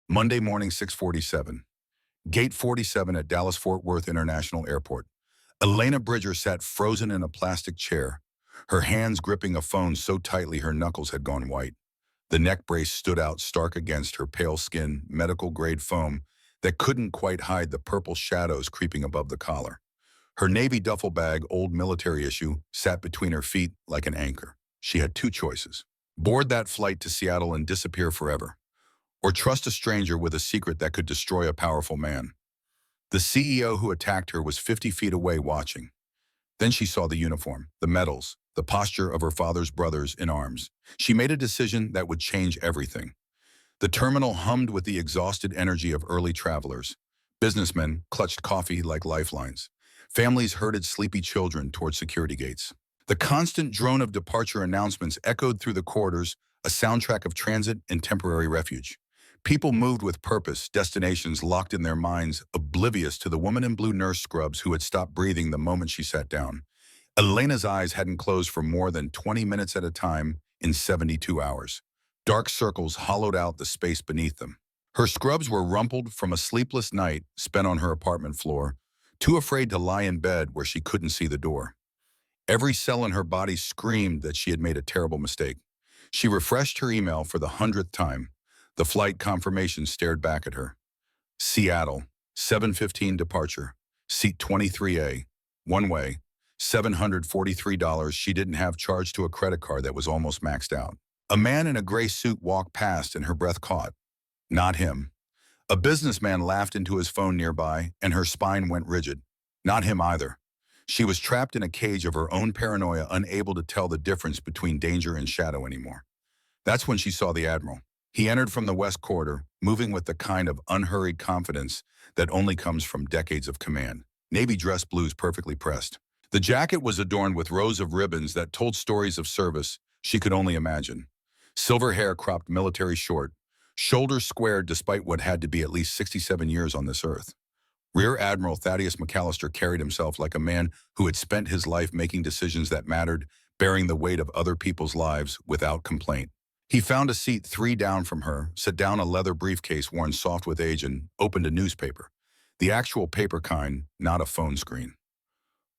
Monday morning, 6:47. Gate 47 at Dallas-Fort Worth International Airport. Elena Bridger sat frozen in a plastic chair, her hands gripping a phone so tightly her knuckles had gone white. The neck brace stood out stark against her pale skin, medical-grade foam that couldn't quite hide the purple shadows creeping above the collar. Her Navy duffel bag, old military issue, sat between her feet like an anchor. She had two choices: board that flight to Seattle and disappear forever, or trust a stranger with a secret that could destroy a powerful man. The CEO who attacked her was 50 feet away watching. Then she saw the uniform, the medals, the posture of her father's brothers in arms. She made a decision that would change everything. The terminal hummed with the exhausted energy of early travelers. Businessmen clutched coffee like lifelines. Families herded sleepy children toward security gates. The constant drone of departure announcements echoed through the corridors, a soundtrack of transit and temporary refuge. People moved with purpose, destinations locked in their minds, oblivious to the woman in blue nurse scrubs who had stopped breathing the moment she sat down. Elena's eyes hadn't closed for more than 20 minutes at a time in 72 hours. Dark circles hollowed out the space beneath them. Her scrubs were rumpled from a sleepless night spent on her apartment floor, too afraid to lie in bed where she couldn't see the door. Every cell in her body screamed that she had made a terrible mistake. She refreshed her email for the 100th time. The flight confirmation stared back at her. Seattle, 7:15 departure, seat 23A, one way, $743 she didn't have charged to a credit card that was almost maxed out. A man in a gray suit walked past and her breath caught. Not him. A businessman laughed into his phone nearby and her spine went rigid. Not him either. She was trapped in a cage of her own paranoia, unable to tell the difference between danger and shadow anymore. That's when she saw the Admiral. He entered from the West Corridor, moving with the kind of unhurried confidence that only comes from decades of command. Navy dress blues perfectly pressed. The jacket was adorned with rows of ribbons that told stories of service she could only imagine. Silver hair cropped military short, shoulders squared despite what had to be at least 67 years on this earth. Rear Admiral Thaddeus McAllister carried himself like a man who had spent his life making decisions that mattered, bearing the weight of other people's lives without complaint. He found a seat 3 down from her, set down a leather briefcase worn soft with age, and opened a newspaper. The actual paper kind, not a phone screen.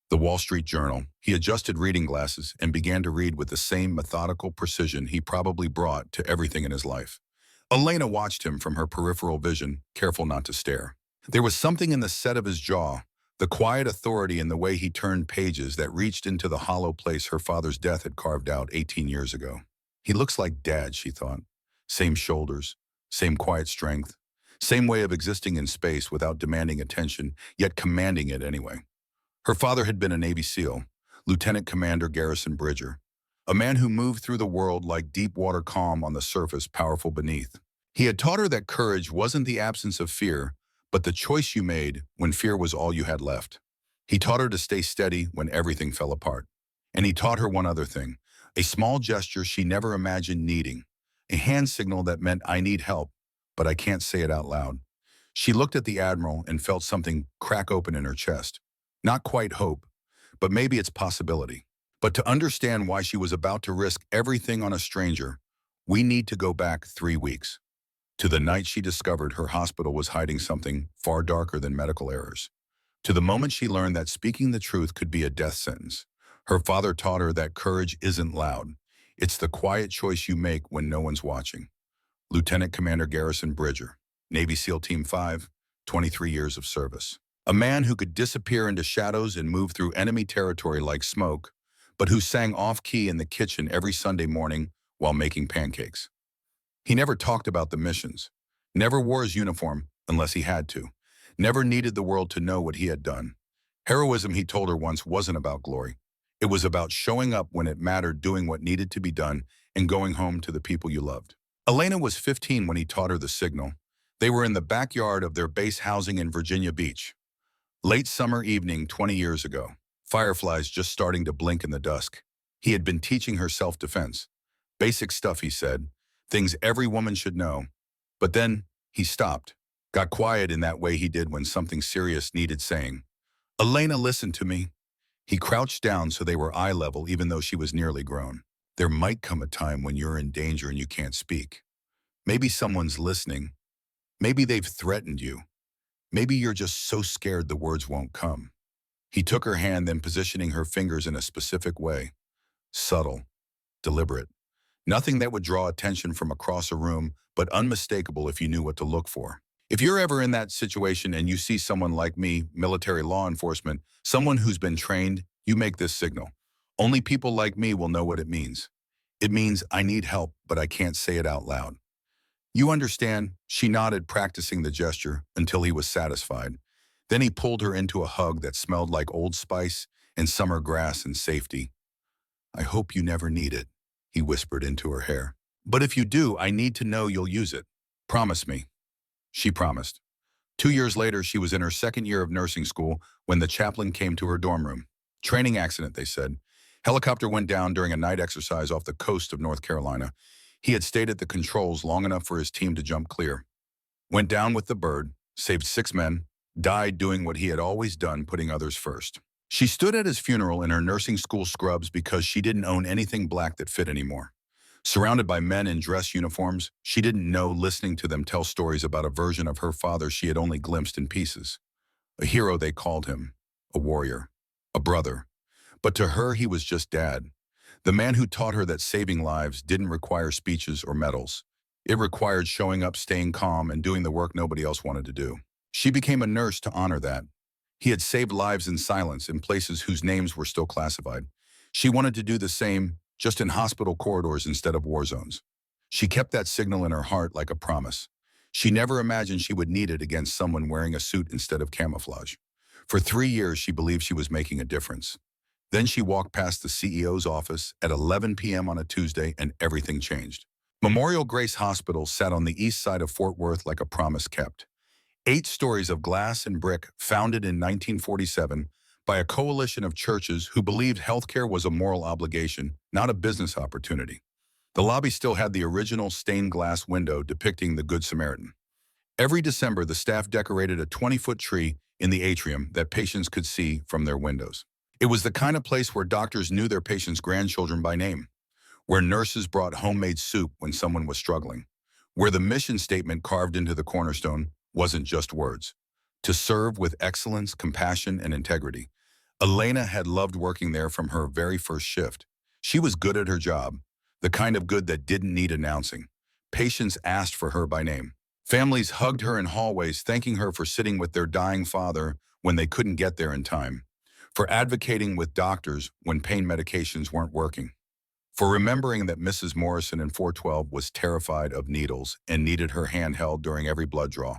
The Wall Street Journal. He adjusted reading glasses and began to read with the same methodical precision he probably brought to everything in his life. Elena watched him from her peripheral vision, careful not to stare. There was something in the set of his jaw, the quiet authority in the way he turned pages that reached into the hollow place her father's death had carved out 18 years ago. He looks like Dad, she thought. Same shoulders, same quiet strength, same way of existing in space without demanding attention, yet commanding it anyway. Her father had been a Navy SEAL, Lieutenant Commander Garrison Bridger, a man who moved through the world like deep water calm on the surface, powerful beneath. He had taught her that courage wasn't the absence of fear, but the choice you made when fear was all you had left. He taught her to stay steady when everything fell apart. And he taught her one other thing, a small gesture she never imagined needing, a hand signal that meant I need help, but I can't say it out loud. She looked at the Admiral and felt something crack open in her chest. Not quite hope, but maybe it's possibility. But to understand why she was about to risk everything on a stranger, we need to go back 3 weeks. To the night she discovered her hospital was hiding something far darker than medical errors. To the moment she learned that speaking the truth could be a death sentence. Her father taught her that courage isn't loud. It's the quiet choice you make when no one's watching. Lieutenant Commander Garrison Bridger, Navy SEAL Team 5, 23 years of service. A man who could disappear into shadows and move through enemy territory like smoke, but who sang off-key in the kitchen every Sunday morning while making pancakes. He never talked about the missions, never wore his uniform unless he had to, never needed the world to know what he had done. Heroism, he told her once, wasn't about glory. It was about showing up when it mattered, doing what needed to be done, and going home to the people you loved. Elena was 15 when he taught her the signal. They were in the backyard of their base housing in Virginia Beach. Late summer evening 20 years ago, fireflies just starting to blink in the dusk. He had been teaching her self-defense. Basic stuff, he said, things every woman should know. But then he stopped, got quiet in that way he did when something serious needed saying. Elena, listen to me. He crouched down so they were eye level even though she was nearly grown. There might come a time when you're in danger and you can't speak. Maybe someone's listening. Maybe they've threatened you. Maybe you're just so scared the words won't come. He took her hand, then positioning her fingers in a specific way. Subtle, deliberate. Nothing that would draw attention from across a room, but unmistakable if you knew what to look for. If you're ever in that situation and you see someone like me, military law enforcement, someone who's been trained, you make this signal. Only people like me will know what it means. It means I need help, but I can't say it out loud. You understand? She nodded, practicing the gesture until he was satisfied. Then he pulled her into a hug that smelled like Old Spice and summer grass and safety. I hope you never need it, he whispered into her hair. But if you do, I need to know you'll use it. Promise me. She promised. 2 years later, she was in her second year of nursing school when the chaplain came to her dorm room. Training accident, they said. Helicopter went down during a night exercise off the coast of North Carolina. He had stayed at the controls long enough for his team to jump clear. Went down with the bird, saved 6 men, died doing what he had always done, putting others first. She stood at his funeral in her nursing school scrubs because she didn't own anything black that fit anymore. Surrounded by men in dress uniforms, she didn't know, listening to them tell stories about a version of her father she had only glimpsed in pieces. A hero, they called him. A warrior. A brother. But to her, he was just Dad. The man who taught her that saving lives didn't require speeches or medals. It required showing up, staying calm, and doing the work nobody else wanted to do. She became a nurse to honor that. He had saved lives in silence in places whose names were still classified. She wanted to do the same, just in hospital corridors instead of war zones. She kept that signal in her heart like a promise. She never imagined she would need it against someone wearing a suit instead of camouflage. For 3 years, she believed she was making a difference. Then she walked past the CEO's office at 11 p.m. on a Tuesday, and everything changed. Memorial Grace Hospital sat on the east side of Fort Worth like a promise kept. 8 stories of glass and brick, founded in 1947 by a coalition of churches who believed healthcare was a moral obligation, not a business opportunity. The lobby still had the original stained glass window depicting the Good Samaritan. Every December, the staff decorated a 20-foot tree in the atrium that patients could see from their windows. It was the kind of place where doctors knew their patients' grandchildren by name, where nurses brought homemade soup when someone was struggling, where the mission statement carved into the cornerstone wasn't just words. To serve with excellence, compassion, and integrity. Elena had loved working there from her very first shift. She was good at her job, the kind of good that didn't need announcing. Patients asked for her by name. Families hugged her in hallways, thanking her for sitting with their dying father when they couldn't get there in time, for advocating with doctors when pain medications weren't working, for remembering that Mrs. Morrison in 412 was terrified of needles and needed her hand held during every blood draw.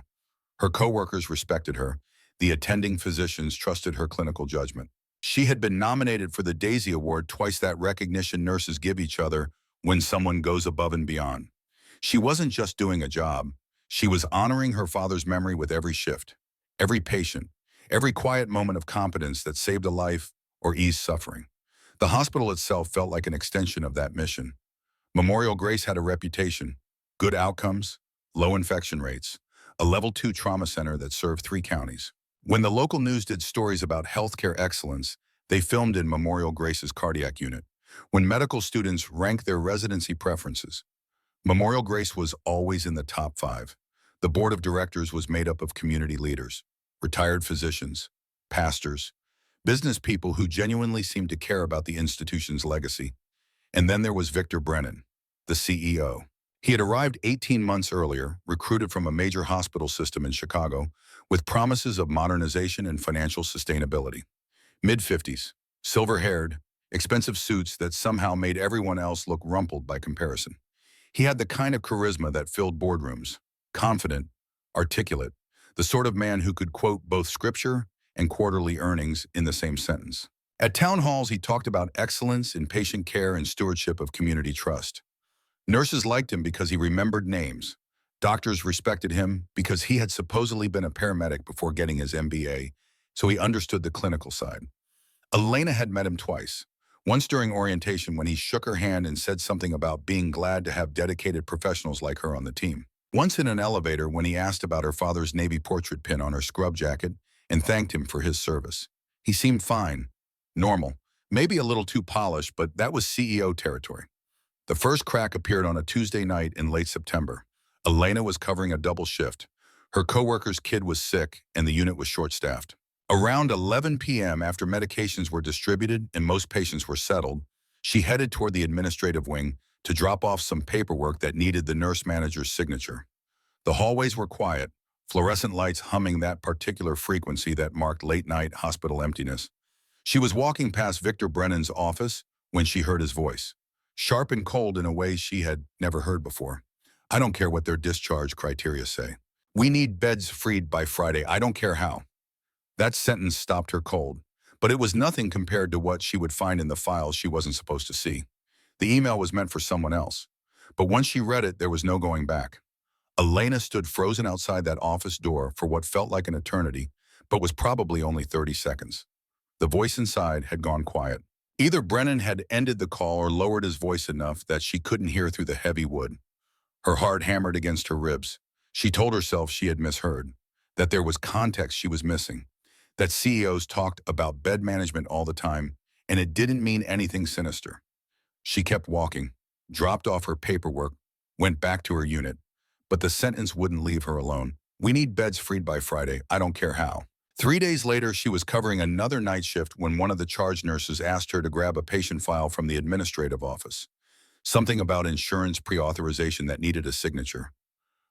Her coworkers respected her. The attending physicians trusted her clinical judgment. She had been nominated for the Daisy Award, twice that recognition nurses give each other when someone goes above and beyond. She wasn't just doing a job. She was honoring her father's memory with every shift, every patient, every quiet moment of competence that saved a life or eased suffering. The hospital itself felt like an extension of that mission. Memorial Grace had a reputation, good outcomes, low infection rates, a level 2 trauma center that served 3 counties. When the local news did stories about healthcare excellence, they filmed in Memorial Grace's cardiac unit. When medical students ranked their residency preferences, Memorial Grace was always in the top 5. The board of directors was made up of community leaders, retired physicians, pastors, business people who genuinely seemed to care about the institution's legacy. And then there was Victor Brennan, the CEO. He had arrived 18 months earlier, recruited from a major hospital system in Chicago, with promises of modernization and financial sustainability. Mid-50s, silver-haired, expensive suits that somehow made everyone else look rumpled by comparison. He had the kind of charisma that filled boardrooms, confident, articulate, the sort of man who could quote both scripture and quarterly earnings in the same sentence. At town halls, he talked about excellence in patient care and stewardship of community trust. Nurses liked him because he remembered names. Doctors respected him because he had supposedly been a paramedic before getting his MBA, so he understood the clinical side. Elena had met him twice. Once during orientation when he shook her hand and said something about being glad to have dedicated professionals like her on the team. Once in an elevator when he asked about her father's Navy portrait pin on her scrub jacket and thanked him for his service. He seemed fine, normal, maybe a little too polished, but that was CEO territory. The first crack appeared on a Tuesday night in late September. Elena was covering a double shift. Her coworker's kid was sick, and the unit was short-staffed. Around 11 p.m., after medications were distributed and most patients were settled, she headed toward the administrative wing to drop off some paperwork that needed the nurse manager's signature. The hallways were quiet, fluorescent lights humming that particular frequency that marked late-night hospital emptiness. She was walking past Victor Brennan's office when she heard his voice, sharp and cold in a way she had never heard before. "I don't care what their discharge criteria say. We need beds freed by Friday. I don't care how." That sentence stopped her cold, but it was nothing compared to what she would find in the files she wasn't supposed to see. The email was meant for someone else, but once she read it, there was no going back. Elena stood frozen outside that office door for what felt like an eternity, but was probably only 30 seconds. The voice inside had gone quiet. Either Brennan had ended the call or lowered his voice enough that she couldn't hear through the heavy wood. Her heart hammered against her ribs. She told herself she had misheard, that there was context she was missing, that CEOs talked about bed management all the time, and it didn't mean anything sinister. She kept walking, dropped off her paperwork, went back to her unit, but the sentence wouldn't leave her alone. "We need beds freed by Friday. I don't care how." 3 days later, she was covering another night shift when one of the charge nurses asked her to grab a patient file from the administrative office. Something about insurance pre-authorization that needed a signature.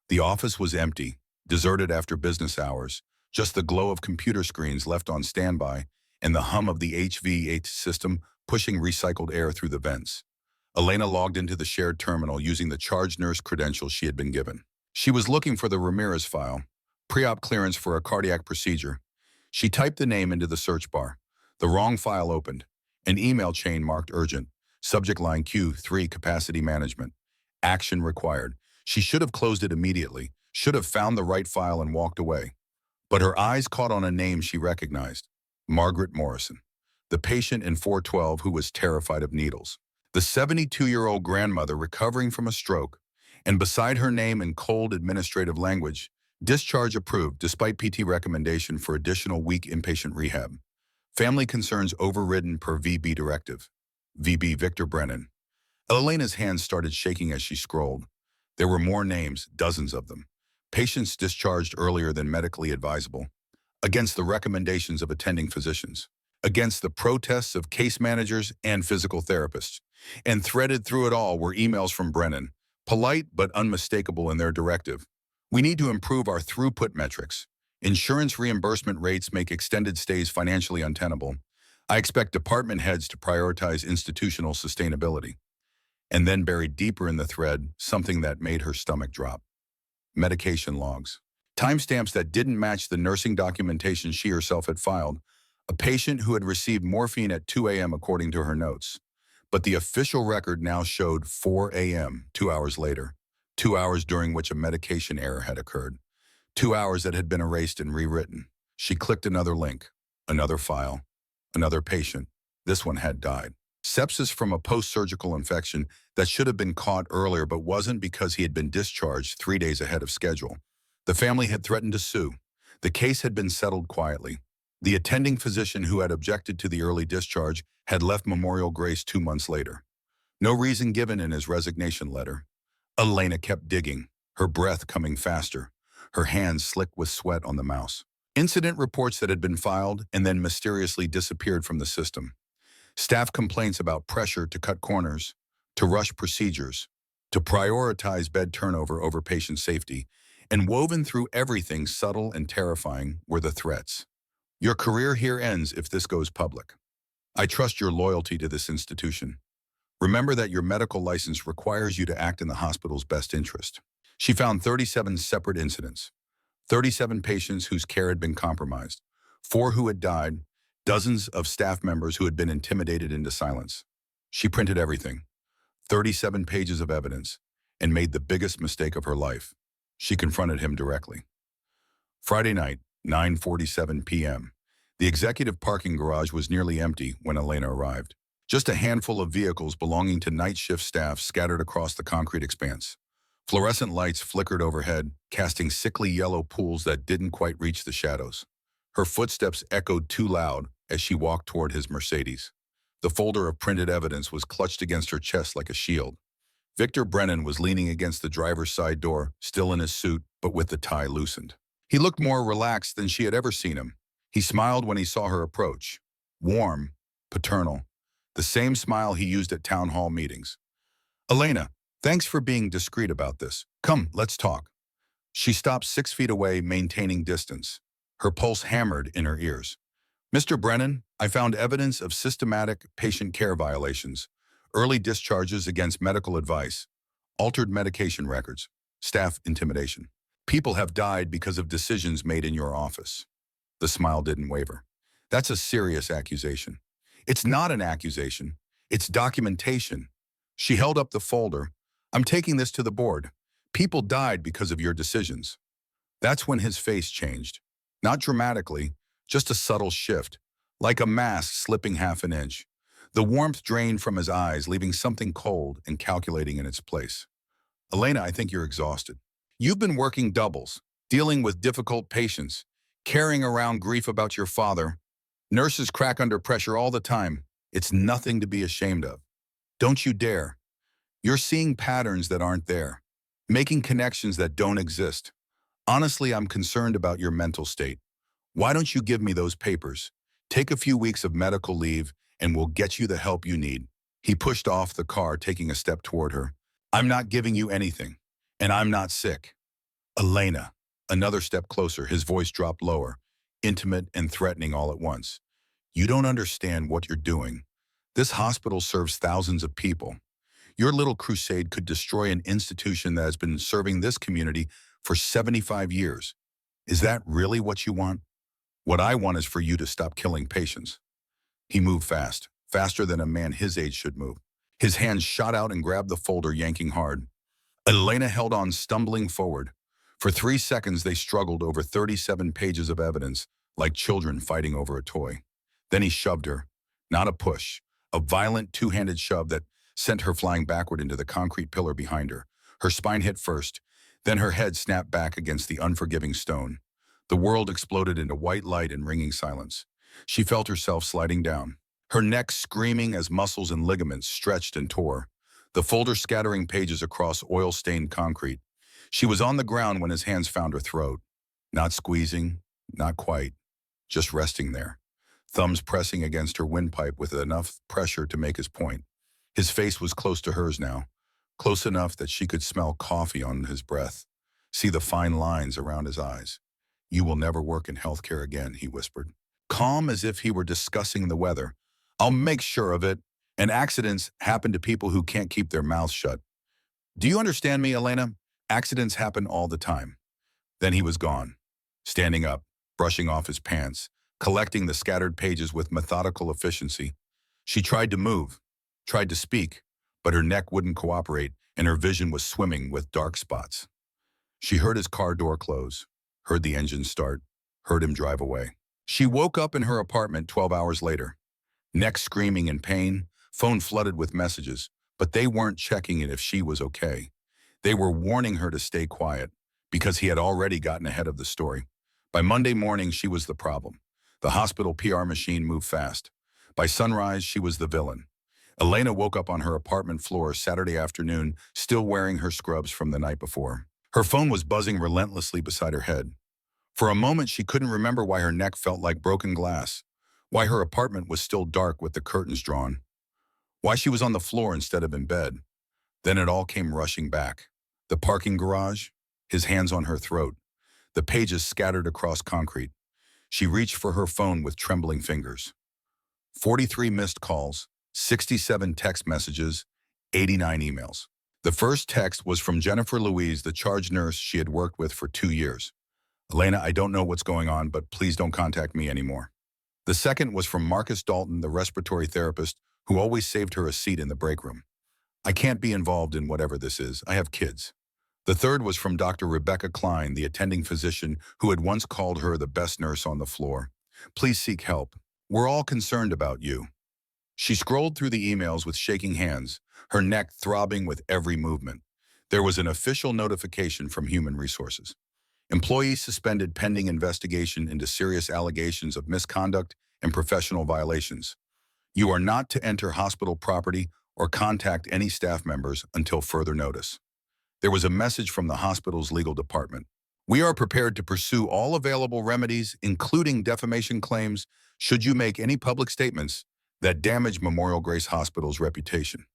The office was empty, deserted after business hours, just the glow of computer screens left on standby and the hum of the HVAC system pushing recycled air through the vents. Elena logged into the shared terminal using the charge nurse credentials she had been given. She was looking for the Ramirez file, pre-op clearance for a cardiac procedure. She typed the name into the search bar. The wrong file opened. An email chain marked urgent. Subject line Q3 capacity management. Action required. She should have closed it immediately, should have found the right file and walked away. But her eyes caught on a name she recognized. Margaret Morrison, the patient in 412 who was terrified of needles. The 72-year-old grandmother recovering from a stroke, and beside her name in cold administrative language, discharge approved despite PT recommendation for additional week inpatient rehab. Family concerns overridden per VB directive. VB Victor Brennan. Elena's hands started shaking as she scrolled. There were more names, dozens of them. Patients discharged earlier than medically advisable. Against the recommendations of attending physicians. Against the protests of case managers and physical therapists. And threaded through it all were emails from Brennan, polite but unmistakable in their directive. "We need to improve our throughput metrics. Insurance reimbursement rates make extended stays financially untenable. I expect department heads to prioritize institutional sustainability." And then buried deeper in the thread, something that made her stomach drop. Medication logs. Timestamps that didn't match the nursing documentation she herself had filed. A patient who had received morphine at 2 a.m. according to her notes. But the official record now showed 4 a.m., 2 hours later. 2 hours during which a medication error had occurred. 2 hours that had been erased and rewritten. She clicked another link, another file, another patient. This one had died. Sepsis from a post-surgical infection that should have been caught earlier but wasn't because he had been discharged 3 days ahead of schedule. The family had threatened to sue. The case had been settled quietly. The attending physician who had objected to the early discharge had left Memorial Grace 2 months later. No reason given in his resignation letter. Elena kept digging, her breath coming faster, her hands slick with sweat on the mouse. Incident reports that had been filed and then mysteriously disappeared from the system. Staff complaints about pressure to cut corners, to rush procedures, to prioritize bed turnover over patient safety, and woven through everything subtle and terrifying were the threats. "Your career here ends if this goes public. I trust your loyalty to this institution. Remember that your medical license requires you to act in the hospital's best interest." She found 37 separate incidents, 37 patients whose care had been compromised, 4 who had died, dozens of staff members who had been intimidated into silence. She printed everything, 37 pages of evidence, and made the biggest mistake of her life. She confronted him directly. Friday night, 9:47 p.m. The executive parking garage was nearly empty when Elena arrived. Just a handful of vehicles belonging to night shift staff scattered across the concrete expanse. Fluorescent lights flickered overhead, casting sickly yellow pools that didn't quite reach the shadows. Her footsteps echoed too loud as she walked toward his Mercedes. The folder of printed evidence was clutched against her chest like a shield. Victor Brennan was leaning against the driver's side door, still in his suit, but with the tie loosened. He looked more relaxed than she had ever seen him. He smiled when he saw her approach. Warm, paternal, the same smile he used at town hall meetings. Elena, thanks for being discreet about this. Come, let's talk. She stopped 6 feet away, maintaining distance. Her pulse hammered in her ears. Mr. Brennan, I found evidence of systematic patient care violations, early discharges against medical advice, altered medication records, staff intimidation. People have died because of decisions made in your office. The smile didn't waver. That's a serious accusation. It's not an accusation. It's documentation. She held up the folder. I'm taking this to the board. People died because of your decisions. That's when his face changed. Not dramatically, just a subtle shift, like a mask slipping half an inch. The warmth drained from his eyes, leaving something cold and calculating in its place. Elena, I think you're exhausted. You've been working doubles, dealing with difficult patients, carrying around grief about your father. Nurses crack under pressure all the time. It's nothing to be ashamed of. Don't you dare. You're seeing patterns that aren't there, making connections that don't exist. Honestly, I'm concerned about your mental state. Why don't you give me those papers? Take a few weeks of medical leave and we'll get you the help you need. He pushed off the car, taking a step toward her. I'm not giving you anything, and I'm not sick. Elena, another step closer, his voice dropped lower, intimate and threatening all at once. You don't understand what you're doing. This hospital serves thousands of people. Your little crusade could destroy an institution that has been serving this community for 75 years. Is that really what you want? What I want is for you to stop killing patients. He moved fast, faster than a man his age should move. His hands shot out and grabbed the folder, yanking hard. Elena held on, stumbling forward. For 3 seconds, they struggled over 37 pages of evidence, like children fighting over a toy. Then he shoved her. Not a push, a violent two-handed shove that sent her flying backward into the concrete pillar behind her. Her spine hit first, then her head snapped back against the unforgiving stone. The world exploded into white light and ringing silence. She felt herself sliding down, her neck screaming as muscles and ligaments stretched and tore, the folder scattering pages across oil-stained concrete. She was on the ground when his hands found her throat. Not squeezing, not quite, just resting there, thumbs pressing against her windpipe with enough pressure to make his point. His face was close to hers now, close enough that she could smell coffee on his breath, see the fine lines around his eyes. You will never work in healthcare again, he whispered, calm as if he were discussing the weather. I'll make sure of it. And accidents happen to people who can't keep their mouths shut. Do you understand me, Elena? Accidents happen all the time. Then he was gone, standing up, brushing off his pants, collecting the scattered pages with methodical efficiency. She tried to move, tried to speak, but her neck wouldn't cooperate and her vision was swimming with dark spots. She heard his car door close, heard the engine start, heard him drive away. She woke up in her apartment 12 hours later, neck screaming in pain, phone flooded with messages, but they weren't checking it if she was okay. They were warning her to stay quiet because he had already gotten ahead of the story. By Monday morning, she was the problem. The hospital PR machine moved fast. By sunrise, she was the villain. Elena woke up on her apartment floor Saturday afternoon, still wearing her scrubs from the night before. Her phone was buzzing relentlessly beside her head. For a moment, she couldn't remember why her neck felt like broken glass, why her apartment was still dark with the curtains drawn, why she was on the floor instead of in bed. Then it all came rushing back. The parking garage, his hands on her throat, the pages scattered across concrete. She reached for her phone with trembling fingers. 43 missed calls, 67 text messages, 89 emails. The first text was from Jennifer Louise, the charge nurse she had worked with for 2 years. Elena, I don't know what's going on, but please don't contact me anymore. The second was from Marcus Dalton, the respiratory therapist who always saved her a seat in the break room. I can't be involved in whatever this is. I have kids. The third was from Dr. Rebecca Klein, the attending physician who had once called her the best nurse on the floor. Please seek help. We're all concerned about you. She scrolled through the emails with shaking hands, her neck throbbing with every movement. There was an official notification from Human Resources. Employees suspended pending investigation into serious allegations of misconduct and professional violations. You are not to enter hospital property or contact any staff members until further notice. There was a message from the hospital's legal department. We are prepared to pursue all available remedies, including defamation claims, should you make any public statements that damage Memorial Grace Hospital's reputation.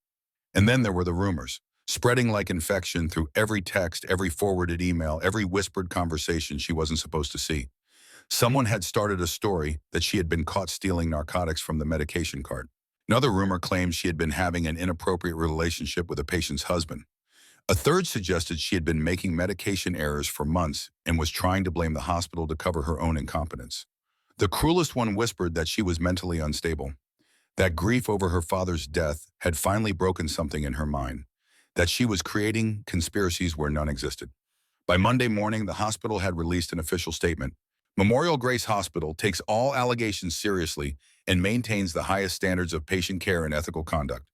And then there were the rumors, spreading like infection through every text, every forwarded email, every whispered conversation she wasn't supposed to see. Someone had started a story that she had been caught stealing narcotics from the medication cart. Another rumor claimed she had been having an inappropriate relationship with a patient's husband. A third suggested she had been making medication errors for months and was trying to blame the hospital to cover her own incompetence. The cruelest one whispered that she was mentally unstable, that grief over her father's death had finally broken something in her mind, that she was creating conspiracies where none existed. By Monday morning, the hospital had released an official statement. Memorial Grace Hospital takes all allegations seriously and maintains the highest standards of patient care and ethical conduct.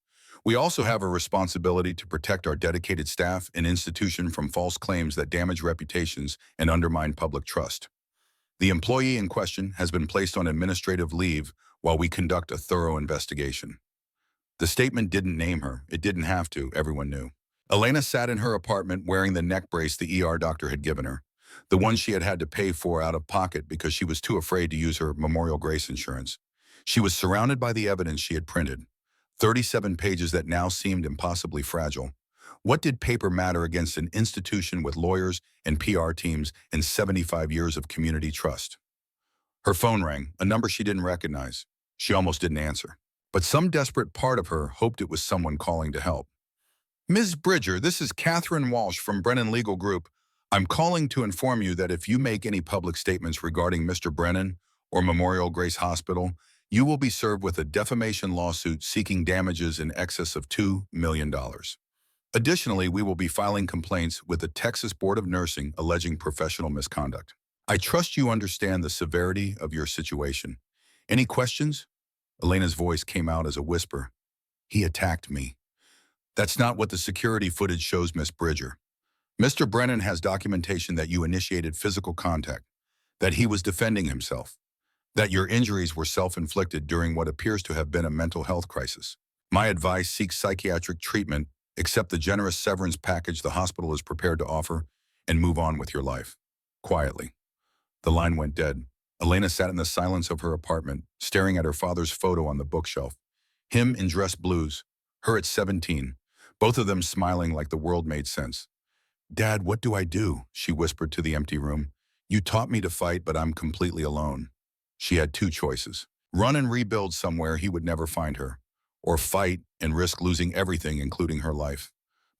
We also have a responsibility to protect our dedicated staff and institution from false claims that damage reputations and undermine public trust. The employee in question has been placed on administrative leave while we conduct a thorough investigation. The statement didn't name her. It didn't have to. Everyone knew. Elena sat in her apartment wearing the neck brace the ER doctor had given her, the one she had to pay for out of pocket because she was too afraid to use her Memorial Grace insurance. She was surrounded by the evidence she had printed, 37 pages that now seemed impossibly fragile. What did paper matter against an institution with lawyers and PR teams and 75 years of community trust? Her phone rang, a number she didn't recognize. She almost didn't answer. But some desperate part of her hoped it was someone calling to help. Ms. Bridger, this is Catherine Walsh from Brennan Legal Group. I'm calling to inform you that if you make any public statements regarding Mr. Brennan or Memorial Grace Hospital, you will be served with a defamation lawsuit seeking damages in excess of $2 million. Additionally, we will be filing complaints with the Texas Board of Nursing alleging professional misconduct. I trust you understand the severity of your situation. Any questions? Elena's voice came out as a whisper. He attacked me. That's not what the security footage shows, Miss Bridger. Mr. Brennan has documentation that you initiated physical contact, that he was defending himself, that your injuries were self-inflicted during what appears to have been a mental health crisis. My advice: seek psychiatric treatment, accept the generous severance package the hospital is prepared to offer, and move on with your life. Quietly. The line went dead. Elena sat in the silence of her apartment, staring at her father's photo on the bookshelf. Him in dress blues, her at 17, both of them smiling like the world made sense. Dad, what do I do? She whispered to the empty room. You taught me to fight, but I'm completely alone. She had two choices. Run and rebuild somewhere he would never find her, or fight and risk losing everything, including her life.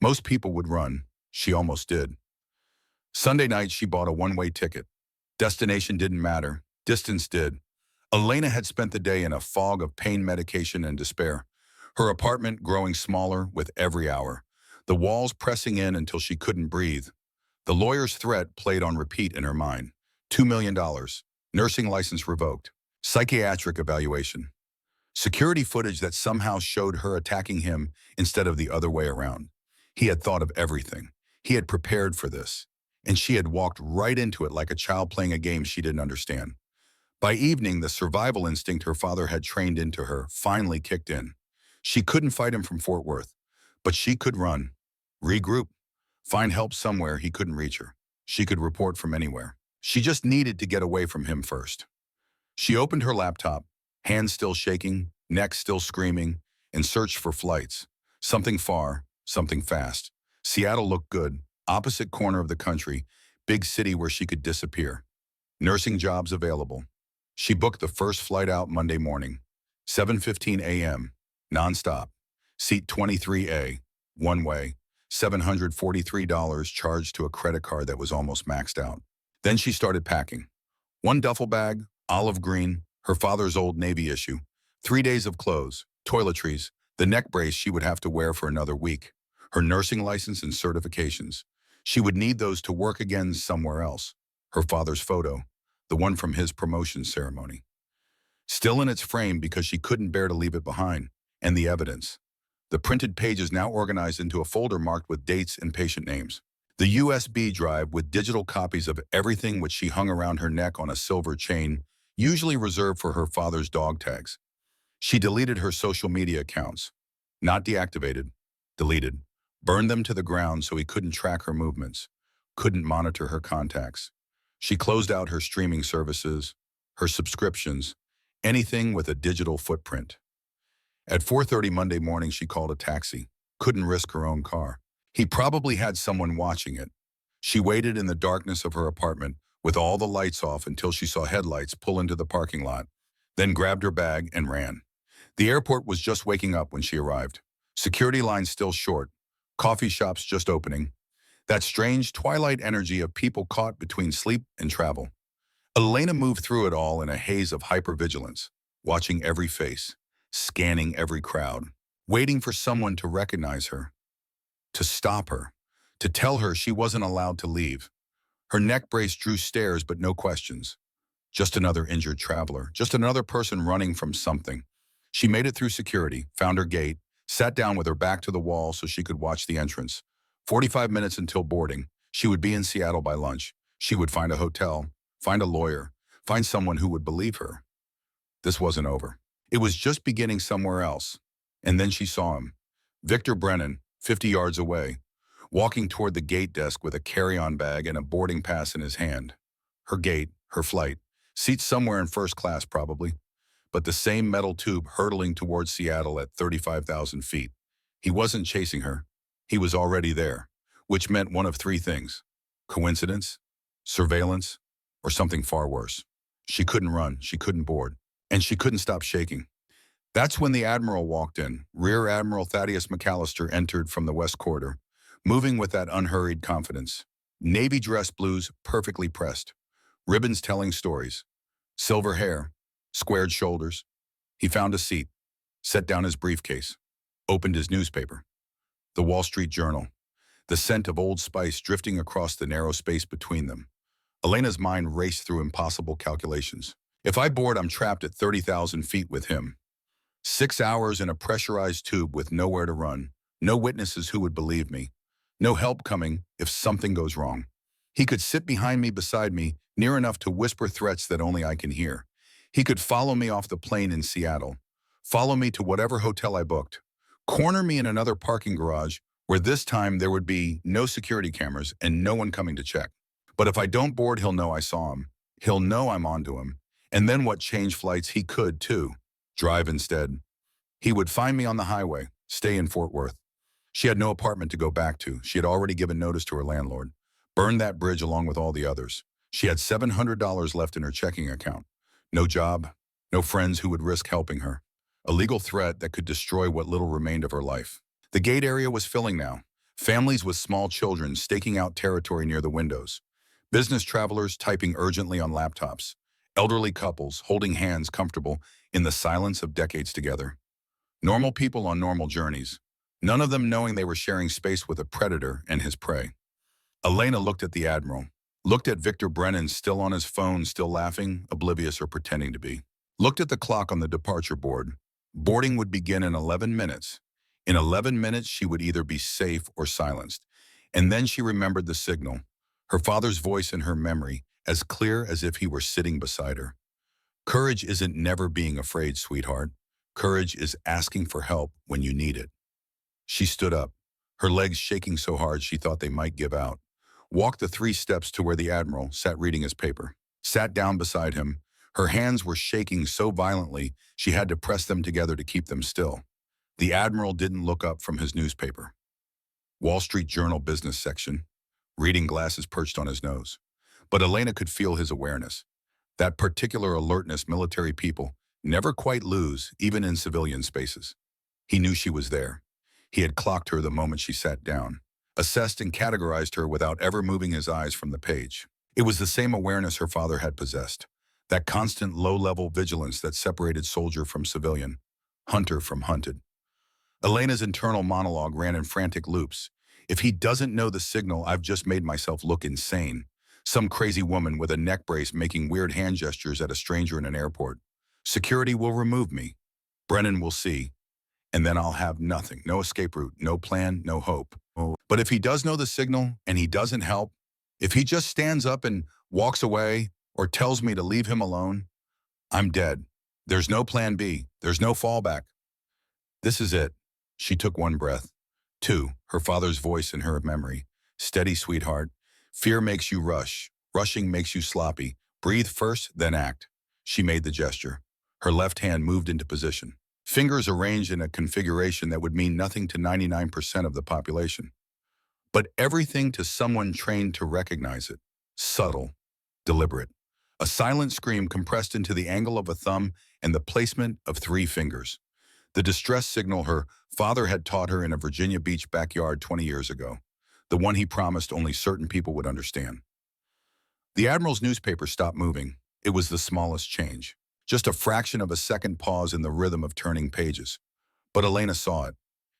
Most people would run. She almost did. Sunday night, she bought a one-way ticket. Destination didn't matter. Distance did. Elena had spent the day in a fog of pain medication and despair, her apartment growing smaller with every hour, the walls pressing in until she couldn't breathe. The lawyer's threat played on repeat in her mind. $2 million. Nursing license revoked. Psychiatric evaluation. Security footage that somehow showed her attacking him instead of the other way around. He had thought of everything. He had prepared for this. And she had walked right into it like a child playing a game she didn't understand. By evening, the survival instinct her father had trained into her finally kicked in. She couldn't fight him from Fort Worth, but she could run, regroup, find help somewhere he couldn't reach her. She could report from anywhere. She just needed to get away from him first. She opened her laptop, hands still shaking, neck still screaming, and searched for flights. Something far, something fast. Seattle looked good, opposite corner of the country, big city where she could disappear. Nursing jobs available. She booked the first flight out Monday morning, 7:15 a.m., nonstop. Seat 23A, one way, $743 charged to a credit card that was almost maxed out. Then she started packing. One duffel bag, olive green, her father's old Navy issue, 3 days of clothes, toiletries, the neck brace she would have to wear for another week, her nursing license and certifications. She would need those to work again somewhere else. Her father's photo, the one from his promotion ceremony, still in its frame because she couldn't bear to leave it behind, and the evidence. The printed pages now organized into a folder marked with dates and patient names. The USB drive with digital copies of everything which she hung around her neck on a silver chain, usually reserved for her father's dog tags. She deleted her social media accounts. Not deactivated, deleted. Burned them to the ground so he couldn't track her movements. couldn't monitor her contacts. She closed out her streaming services, her subscriptions, anything with a digital footprint. At 4:30 Monday morning, she called a taxi. Couldn't risk her own car. He probably had someone watching it. She waited in the darkness of her apartment with all the lights off until she saw headlights pull into the parking lot, then grabbed her bag and ran. The airport was just waking up when she arrived. Security lines still short, coffee shops just opening. That strange twilight energy of people caught between sleep and travel. Elena moved through it all in a haze of hypervigilance, watching every face, scanning every crowd, waiting for someone to recognize her, to stop her, to tell her she wasn't allowed to leave. Her neck brace drew stares but no questions. Just another injured traveler, just another person running from something. She made it through security, found her gate, sat down with her back to the wall so she could watch the entrance. 45 minutes until boarding. She would be in Seattle by lunch. She would find a hotel, find a lawyer, find someone who would believe her. This wasn't over. It was just beginning somewhere else. And then she saw him. Victor Brennan, 50 yards away, walking toward the gate desk with a carry-on bag and a boarding pass in his hand. Her gate, her flight, seats somewhere in first class probably, but the same metal tube hurtling towards Seattle at 35,000 feet. He wasn't chasing her. He was already there, which meant one of three things: coincidence, surveillance, or something far worse. She couldn't run, she couldn't board, and she couldn't stop shaking. That's when the Admiral walked in. Rear Admiral Thaddeus McAllister entered from the West Quarter, moving with that unhurried confidence. Navy dress blues perfectly pressed, ribbons telling stories, silver hair, squared shoulders. He found a seat, set down his briefcase, opened his newspaper. The Wall Street Journal, the scent of Old Spice drifting across the narrow space between them. Elena's mind raced through impossible calculations. If I board, I'm trapped at 30,000 feet with him. 6 hours in a pressurized tube with nowhere to run, no witnesses who would believe me, no help coming if something goes wrong. He could sit behind me, beside me, near enough to whisper threats that only I can hear. He could follow me off the plane in Seattle, follow me to whatever hotel I booked, corner me in another parking garage where this time there would be no security cameras and no one coming to check. But if I don't board, he'll know I saw him. He'll know I'm onto him. And then what, change flights? He could, too. Drive instead. He would find me on the highway, stay in Fort Worth. She had no apartment to go back to. She had already given notice to her landlord. Burned that bridge along with all the others. She had $700 left in her checking account. No job, no friends who would risk helping her. A legal threat that could destroy what little remained of her life. The gate area was filling now. Families with small children staking out territory near the windows. Business travelers typing urgently on laptops. Elderly couples holding hands comfortable in the silence of decades together. Normal people on normal journeys. None of them knowing they were sharing space with a predator and his prey. Elena looked at the Admiral. Looked at Victor Brennan still on his phone, still laughing, oblivious or pretending to be. Looked at the clock on the departure board. Boarding would begin in 11 minutes. In 11 minutes, she would either be safe or silenced. And then she remembered the signal. Her father's voice in her memory, as clear as if he were sitting beside her. Courage isn't never being afraid, sweetheart. Courage is asking for help when you need it. She stood up, her legs shaking so hard she thought they might give out. Walked the 3 steps to where the Admiral sat reading his paper. Sat down beside him. Her hands were shaking so violently she had to press them together to keep them still. The Admiral didn't look up from his newspaper. Wall Street Journal business section. Reading glasses perched on his nose. But Elena could feel his awareness. That particular alertness military people never quite lose, even in civilian spaces. He knew she was there. He had clocked her the moment she sat down. Assessed and categorized her without ever moving his eyes from the page. It was the same awareness her father had possessed. That constant low-level vigilance that separated soldier from civilian, hunter from hunted. Elena's internal monologue ran in frantic loops. If he doesn't know the signal, I've just made myself look insane. Some crazy woman with a neck brace making weird hand gestures at a stranger in an airport. Security will remove me. Brennan will see. And then I'll have nothing. No escape route, no plan, no hope. But if he does know the signal and he doesn't help, if he just stands up and walks away or tells me to leave him alone, I'm dead. There's no plan B. There's no fallback. This is it. She took one breath. 2, her father's voice in her memory. Steady, sweetheart. Fear makes you rush. Rushing makes you sloppy. Breathe first, then act. She made the gesture. Her left hand moved into position. Fingers arranged in a configuration that would mean nothing to 99% of the population. But everything to someone trained to recognize it. Subtle, deliberate. A silent scream compressed into the angle of a thumb and the placement of 3 fingers. The distress signal her father had taught her in a Virginia Beach backyard 20 years ago. The one he promised only certain people would understand. The Admiral's newspaper stopped moving. It was the smallest change. Just a fraction of a second pause in the rhythm of turning pages. But Elena saw it.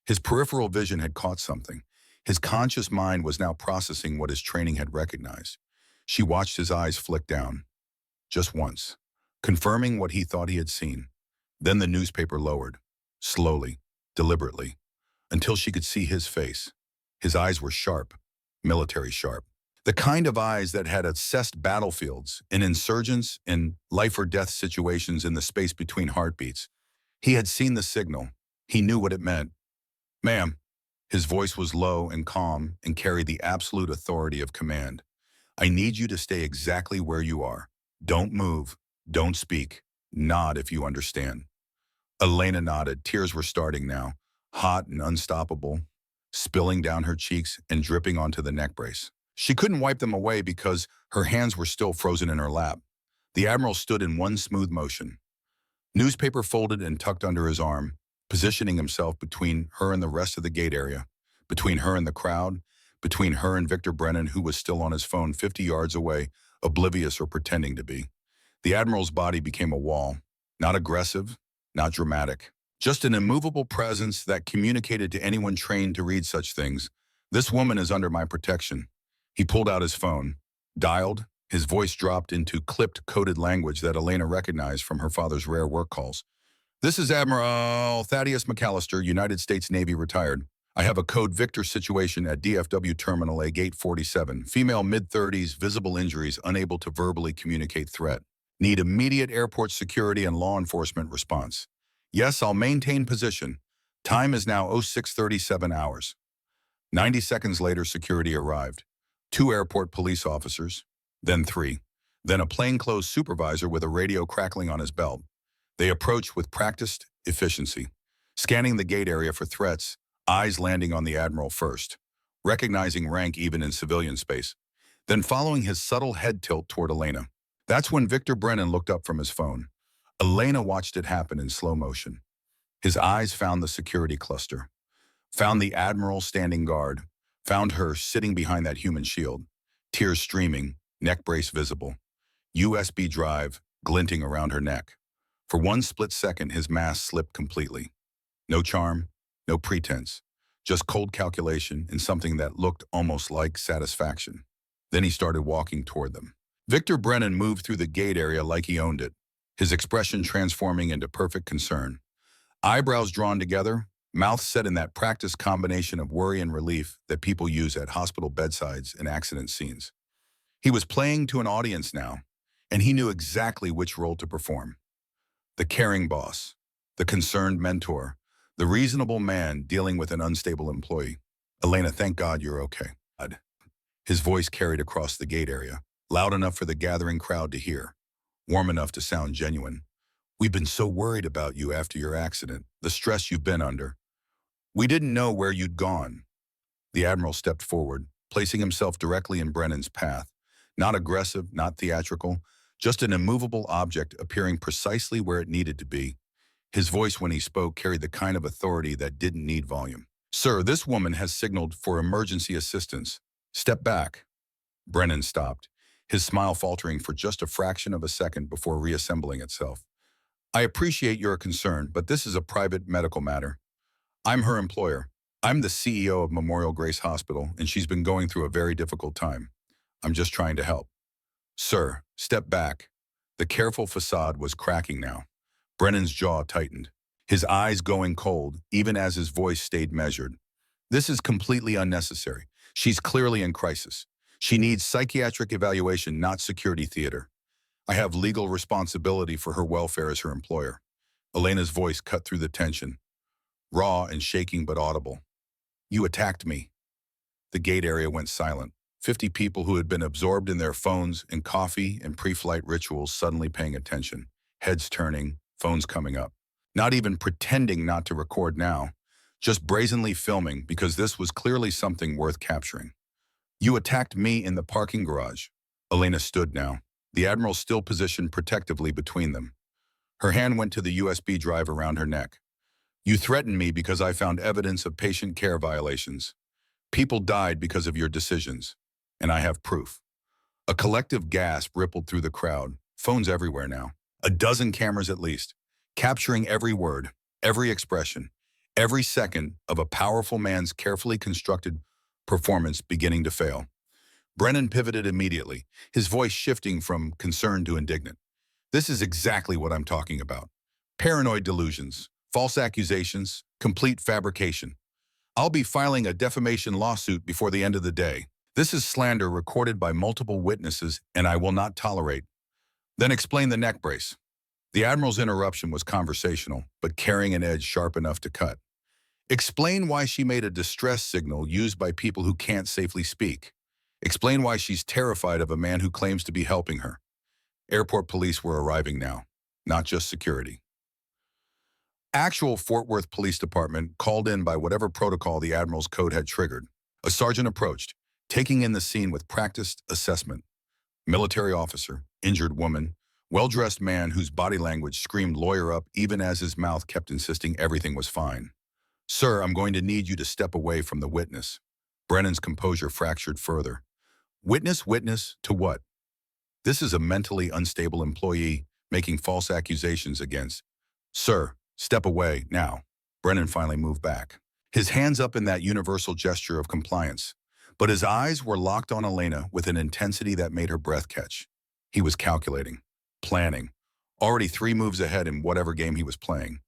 His peripheral vision had caught something. His conscious mind was now processing what his training had recognized. She watched his eyes flick down. Just once. Confirming what he thought he had seen. Then the newspaper lowered. Slowly, deliberately, until she could see his face. His eyes were sharp, military sharp. The kind of eyes that had assessed battlefields, in insurgents, in life-or-death situations in the space between heartbeats. He had seen the signal. He knew what it meant. "Ma'am." His voice was low and calm and carried the absolute authority of command. "I need you to stay exactly where you are. Don't move. Don't speak. Nod if you understand." Elena nodded. Tears were starting now, hot and unstoppable, spilling down her cheeks and dripping onto the neck brace. She couldn't wipe them away because her hands were still frozen in her lap. The Admiral stood in one smooth motion. Newspaper folded and tucked under his arm, positioning himself between her and the rest of the gate area, between her and the crowd, between her and Victor Brennan, who was still on his phone 50 yards away, oblivious or pretending to be. The Admiral's body became a wall, not aggressive, not dramatic, just an immovable presence that communicated to anyone trained to read such things. "This woman is under my protection." He pulled out his phone, dialed. His voice dropped into clipped, coded language that Elena recognized from her father's rare work calls. "This is Admiral Thaddeus McAllister, United States Navy retired. I have a code Victor situation at DFW Terminal A, Gate 47. Female mid-30s, visible injuries, unable to verbally communicate threat. Need immediate airport security and law enforcement response. Yes, I'll maintain position. Time is now 06:37 hours. 90 seconds later, security arrived. 2 airport police officers, then 3, then a plainclothes supervisor with a radio crackling on his belt. They approached with practiced efficiency, scanning the gate area for threats, eyes landing on the Admiral first, recognizing rank even in civilian space, then following his subtle head tilt toward Elena. That's when Victor Brennan looked up from his phone. Elena watched it happen in slow motion. His eyes found the security cluster, found the Admiral standing guard, found her sitting behind that human shield, tears streaming, neck brace visible, USB drive glinting around her neck. For one split second, his mask slipped completely. No charm, no pretense, just cold calculation and something that looked almost like satisfaction. Then he started walking toward them. Victor Brennan moved through the gate area like he owned it, his expression transforming into perfect concern. Eyebrows drawn together, mouth set in that practiced combination of worry and relief that people use at hospital bedsides and accident scenes. He was playing to an audience now, and he knew exactly which role to perform. The caring boss, the concerned mentor, the reasonable man dealing with an unstable employee. "Elena, thank God you're okay." His voice carried across the gate area, loud enough for the gathering crowd to hear, warm enough to sound genuine. "We've been so worried about you after your accident, the stress you've been under. We didn't know where you'd gone." The Admiral stepped forward, placing himself directly in Brennan's path. Not aggressive, not theatrical, just an immovable object appearing precisely where it needed to be. His voice when he spoke carried the kind of authority that didn't need volume. "Sir, this woman has signaled for emergency assistance. Step back." Brennan stopped, his smile faltering for just a fraction of a second before reassembling itself. "I appreciate your concern, but this is a private medical matter. I'm her employer. I'm the CEO of Memorial Grace Hospital, and she's been going through a very difficult time. I'm just trying to help." "Sir, step back." The careful facade was cracking now. Brennan's jaw tightened, his eyes going cold, even as his voice stayed measured. "This is completely unnecessary. She's clearly in crisis. She needs psychiatric evaluation, not security theater. I have legal responsibility for her welfare as her employer." Elena's voice cut through the tension, raw and shaking but audible. "You attacked me." The gate area went silent. 50 people who had been absorbed in their phones and coffee and pre-flight rituals suddenly paying attention, heads turning, phones coming up. Not even pretending not to record now, just brazenly filming because this was clearly something worth capturing. You attacked me in the parking garage. Elena stood now, the Admiral still positioned protectively between them. Her hand went to the USB drive around her neck. You threatened me because I found evidence of patient care violations. People died because of your decisions, and I have proof. A collective gasp rippled through the crowd, phones everywhere now. A dozen cameras at least, capturing every word, every expression, every second of a powerful man's carefully constructed performance beginning to fail. Brennan pivoted immediately, his voice shifting from concerned to indignant. This is exactly what I'm talking about. Paranoid delusions, false accusations, complete fabrication. I'll be filing a defamation lawsuit before the end of the day. This is slander recorded by multiple witnesses, and I will not tolerate. Then explain the neck brace. The Admiral's interruption was conversational, but carrying an edge sharp enough to cut. Explain why she made a distress signal used by people who can't safely speak. Explain why she's terrified of a man who claims to be helping her. Airport police were arriving now, not just security. Actual Fort Worth Police Department called in by whatever protocol the Admiral's code had triggered. A sergeant approached, taking in the scene with practiced assessment. Military officer, injured woman, well-dressed man whose body language screamed lawyer up even as his mouth kept insisting everything was fine. Sir, I'm going to need you to step away from the witness. Brennan's composure fractured further. Witness to what? This is a mentally unstable employee making false accusations against. Sir, step away, now. Brennan finally moved back, his hands up in that universal gesture of compliance. But his eyes were locked on Elena with an intensity that made her breath catch. He was calculating, planning, already 3 moves ahead in whatever game he was playing.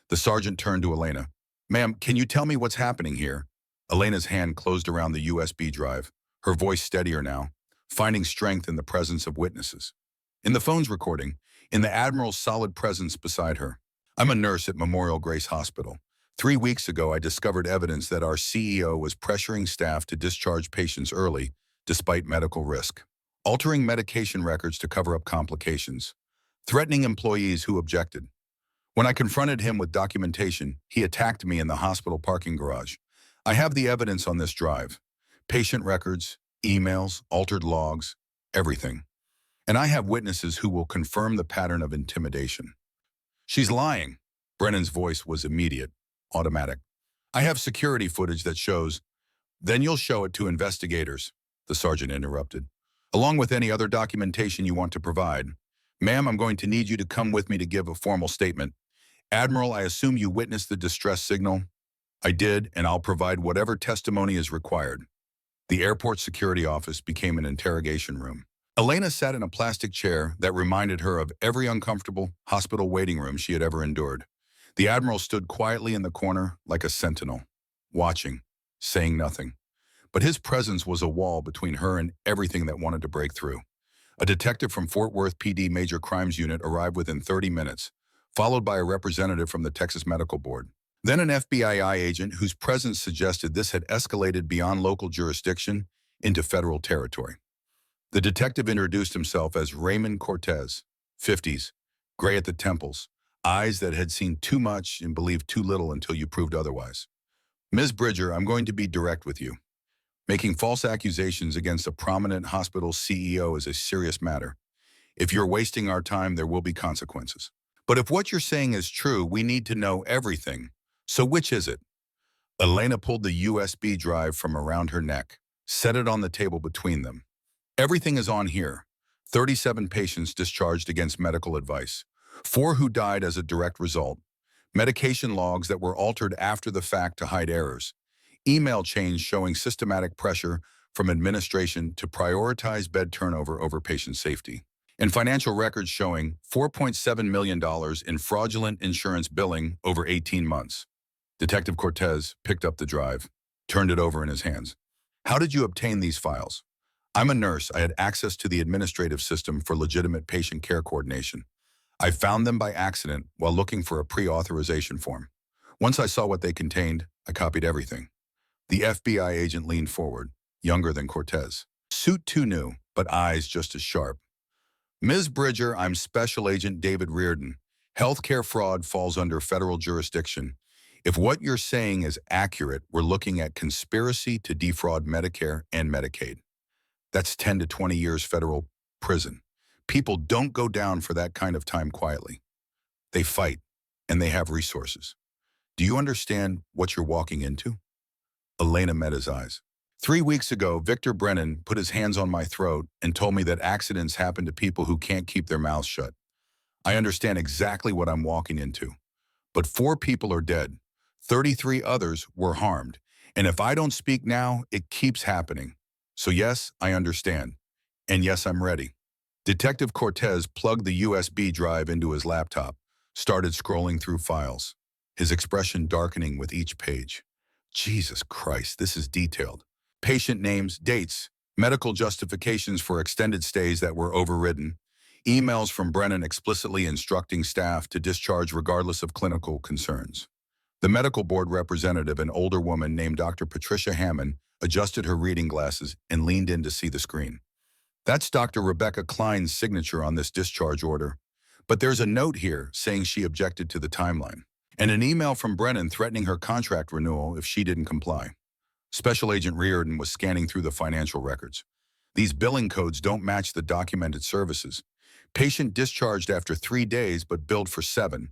The sergeant turned to Elena. Ma'am, can you tell me what's happening here? Elena's hand closed around the USB drive, her voice steadier now, finding strength in the presence of witnesses. In the phone's recording, in the Admiral's solid presence beside her. I'm a nurse at Memorial Grace Hospital. 3 weeks ago, I discovered evidence that our CEO was pressuring staff to discharge patients early, despite medical risk, altering medication records to cover up complications, threatening employees who objected. When I confronted him with documentation, he attacked me in the hospital parking garage. I have the evidence on this drive. Patient records, emails, altered logs, everything. And I have witnesses who will confirm the pattern of intimidation. She's lying. Brennan's voice was immediate, automatic. I have security footage that shows. Then you'll show it to investigators, the sergeant interrupted, along with any other documentation you want to provide. Ma'am, I'm going to need you to come with me to give a formal statement. Admiral, I assume you witnessed the distress signal? I did, and I'll provide whatever testimony is required. The airport security office became an interrogation room. Elena sat in a plastic chair that reminded her of every uncomfortable hospital waiting room she had ever endured. The Admiral stood quietly in the corner like a sentinel, watching, saying nothing. But his presence was a wall between her and everything that wanted to break through. A detective from Fort Worth PD Major Crimes Unit arrived within 30 minutes, followed by a representative from the Texas Medical Board. Then an FBI agent whose presence suggested this had escalated beyond local jurisdiction into federal territory. The detective introduced himself as Raymond Cortez, 50s, gray at the temples, eyes that had seen too much and believed too little until you proved otherwise. Ms. Bridger, I'm going to be direct with you. Making false accusations against a prominent hospital CEO is a serious matter. If you're wasting our time, there will be consequences. But if what you're saying is true, we need to know everything. So which is it? Elena pulled the USB drive from around her neck, set it on the table between them. Everything is on here. 37 patients discharged against medical advice. 4 who died as a direct result. Medication logs that were altered after the fact to hide errors. Email chains showing systematic pressure from administration to prioritize bed turnover over patient safety. And financial records showing $4.7 million in fraudulent insurance billing over 18 months. Detective Cortez picked up the drive, turned it over in his hands. How did you obtain these files? I'm a nurse. I had access to the administrative system for legitimate patient care coordination. I found them by accident while looking for a pre-authorization form. Once I saw what they contained, I copied everything. The FBI agent leaned forward, younger than Cortez. Suit too new, but eyes just as sharp. Ms. Bridger, I'm Special Agent David Reardon. Healthcare fraud falls under federal jurisdiction. If what you're saying is accurate, we're looking at conspiracy to defraud Medicare and Medicaid. That's 10 to 20 years federal prison. People don't go down for that kind of time quietly. They fight, and they have resources. Do you understand what you're walking into? Elena met his eyes. 3 weeks ago, Victor Brennan put his hands on my throat and told me that accidents happen to people who can't keep their mouths shut. I understand exactly what I'm walking into. But 4 people are dead. 33 others were harmed. And if I don't speak now, it keeps happening. So yes, I understand. And yes, I'm ready. Detective Cortez plugged the USB drive into his laptop, started scrolling through files, his expression darkening with each page. Jesus Christ, this is detailed. Patient names, dates, medical justifications for extended stays that were overridden, emails from Brennan explicitly instructing staff to discharge regardless of clinical concerns. The medical board representative, an older woman named Dr. Patricia Hammond, adjusted her reading glasses and leaned in to see the screen. That's Dr. Rebecca Klein's signature on this discharge order. But there's a note here saying she objected to the timeline, and an email from Brennan threatening her contract renewal if she didn't comply. Special Agent Reardon was scanning through the financial records. These billing codes don't match the documented services. Patient discharged after 3 days but billed for 7.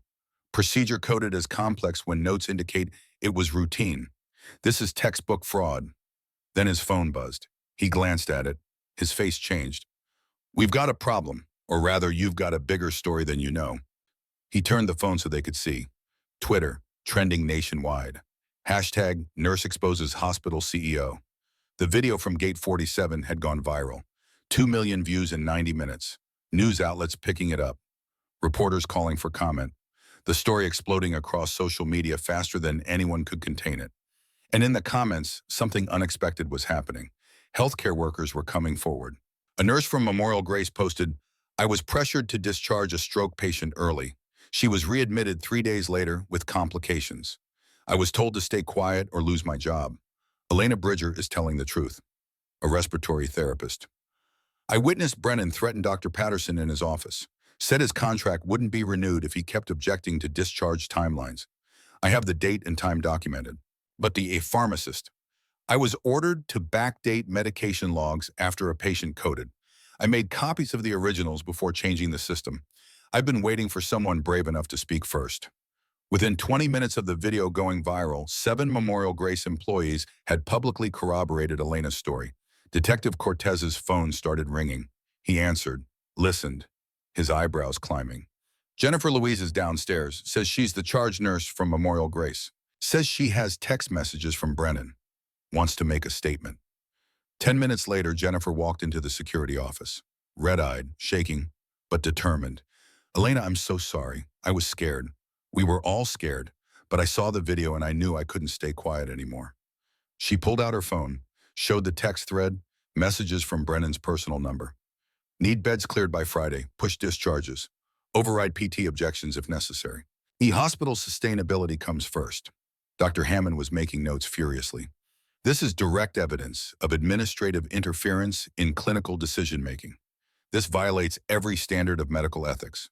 Procedure coded as complex when notes indicate it was routine. This is textbook fraud. Then his phone buzzed. He glanced at it. His face changed. We've got a problem, or rather, you've got a bigger story than you know. He turned the phone so they could see. Twitter, trending nationwide. Hashtag nurse exposes hospital CEO. The video from Gate 47 had gone viral. 2 million views in 90 minutes. News outlets picking it up. Reporters calling for comment. The story exploding across social media faster than anyone could contain it. And in the comments, something unexpected was happening. Healthcare workers were coming forward. A nurse from Memorial Grace posted, "I was pressured to discharge a stroke patient early. She was readmitted 3 days later with complications. I was told to stay quiet or lose my job." Elena Bridger is telling the truth. A respiratory therapist. I witnessed Brennan threaten Dr. Patterson in his office. Said his contract wouldn't be renewed if he kept objecting to discharge timelines. I have the date and time documented. But a pharmacist. I was ordered to backdate medication logs after a patient coded. I made copies of the originals before changing the system. I've been waiting for someone brave enough to speak first. Within 20 minutes of the video going viral, 7 Memorial Grace employees had publicly corroborated Elena's story. Detective Cortez's phone started ringing. He answered, listened, his eyebrows climbing. Jennifer Louise is downstairs, says she's the charge nurse from Memorial Grace. Says she has text messages from Brennan. Wants to make a statement. 10 minutes later, Jennifer walked into the security office. Red-eyed, shaking, but determined. Elena, I'm so sorry. I was scared. We were all scared, but I saw the video and I knew I couldn't stay quiet anymore. She pulled out her phone, showed the text thread, messages from Brennan's personal number. Need beds cleared by Friday, push discharges, override PT objections if necessary. Hospital sustainability comes first. Dr. Hammond was making notes furiously. This is direct evidence of administrative interference in clinical decision-making. This violates every standard of medical ethics.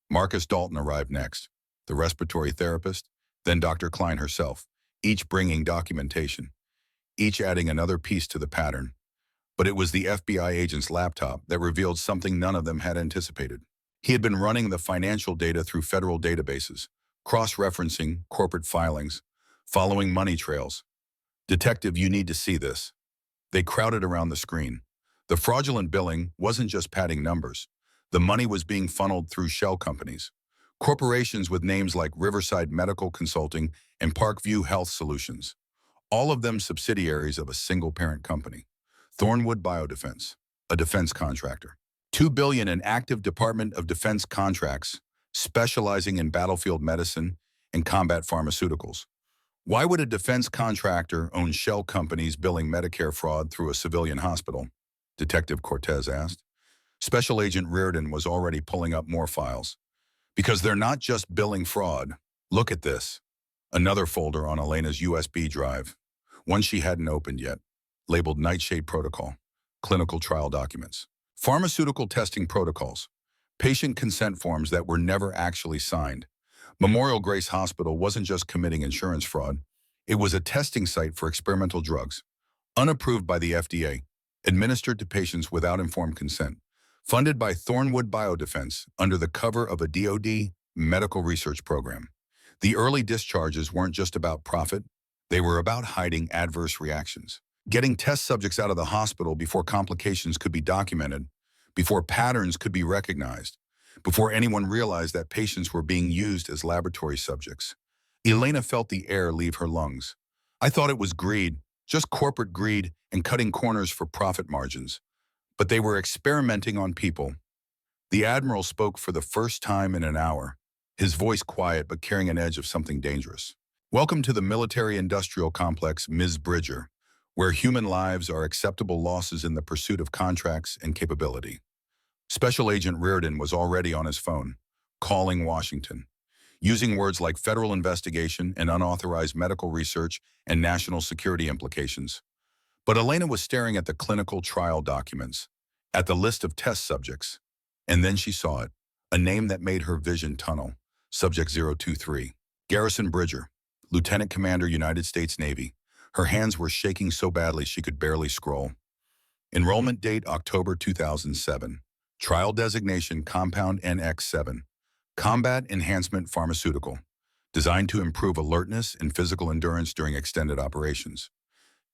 Marcus Dalton arrived next, the respiratory therapist, then Dr. Klein herself, each bringing documentation, each adding another piece to the pattern. But it was the FBI agent's laptop that revealed something none of them had anticipated. He had been running the financial data through federal databases, cross-referencing corporate filings, following money trails. Detective, you need to see this. They crowded around the screen. The fraudulent billing wasn't just padding numbers. The money was being funneled through shell companies, corporations with names like Riverside Medical Consulting and Parkview Health Solutions, all of them subsidiaries of a single parent company, Thornwood Biodefense, a defense contractor. $2 billion in active Department of Defense contracts, specializing in battlefield medicine and combat pharmaceuticals. Why would a defense contractor own shell companies billing Medicare fraud through a civilian hospital? Detective Cortez asked. Special Agent Reardon was already pulling up more files. Because they're not just billing fraud. Look at this. Another folder on Elena's USB drive. One she hadn't opened yet, labeled Nightshade Protocol. clinical trial documents, pharmaceutical testing protocols, patient consent forms that were never actually signed. Memorial Grace Hospital wasn't just committing insurance fraud. It was a testing site for experimental drugs, unapproved by the FDA, administered to patients without informed consent, funded by Thornwood Biodefense under the cover of a DoD medical research program. The early discharges weren't just about profit, they were about hiding adverse reactions, getting test subjects out of the hospital before complications could be documented, before patterns could be recognized, before anyone realized that patients were being used as laboratory subjects. Elena felt the air leave her lungs. I thought it was greed, just corporate greed and cutting corners for profit margins. But they were experimenting on people. The Admiral spoke for the first time in an hour, his voice quiet but carrying an edge of something dangerous. Welcome to the military-industrial complex, Ms. Bridger, where human lives are acceptable losses in the pursuit of contracts and capability. Special Agent Reardon was already on his phone, calling Washington, using words like federal investigation and unauthorized medical research and national security implications. But Elena was staring at the clinical trial documents, at the list of test subjects, and then she saw it, a name that made her vision tunnel, Subject 023. Garrison Bridger, Lieutenant Commander, United States Navy. Her hands were shaking so badly she could barely scroll. Enrollment date October 2007. Trial designation Compound NX7. Combat Enhancement Pharmaceutical. Designed to improve alertness and physical endurance during extended operations.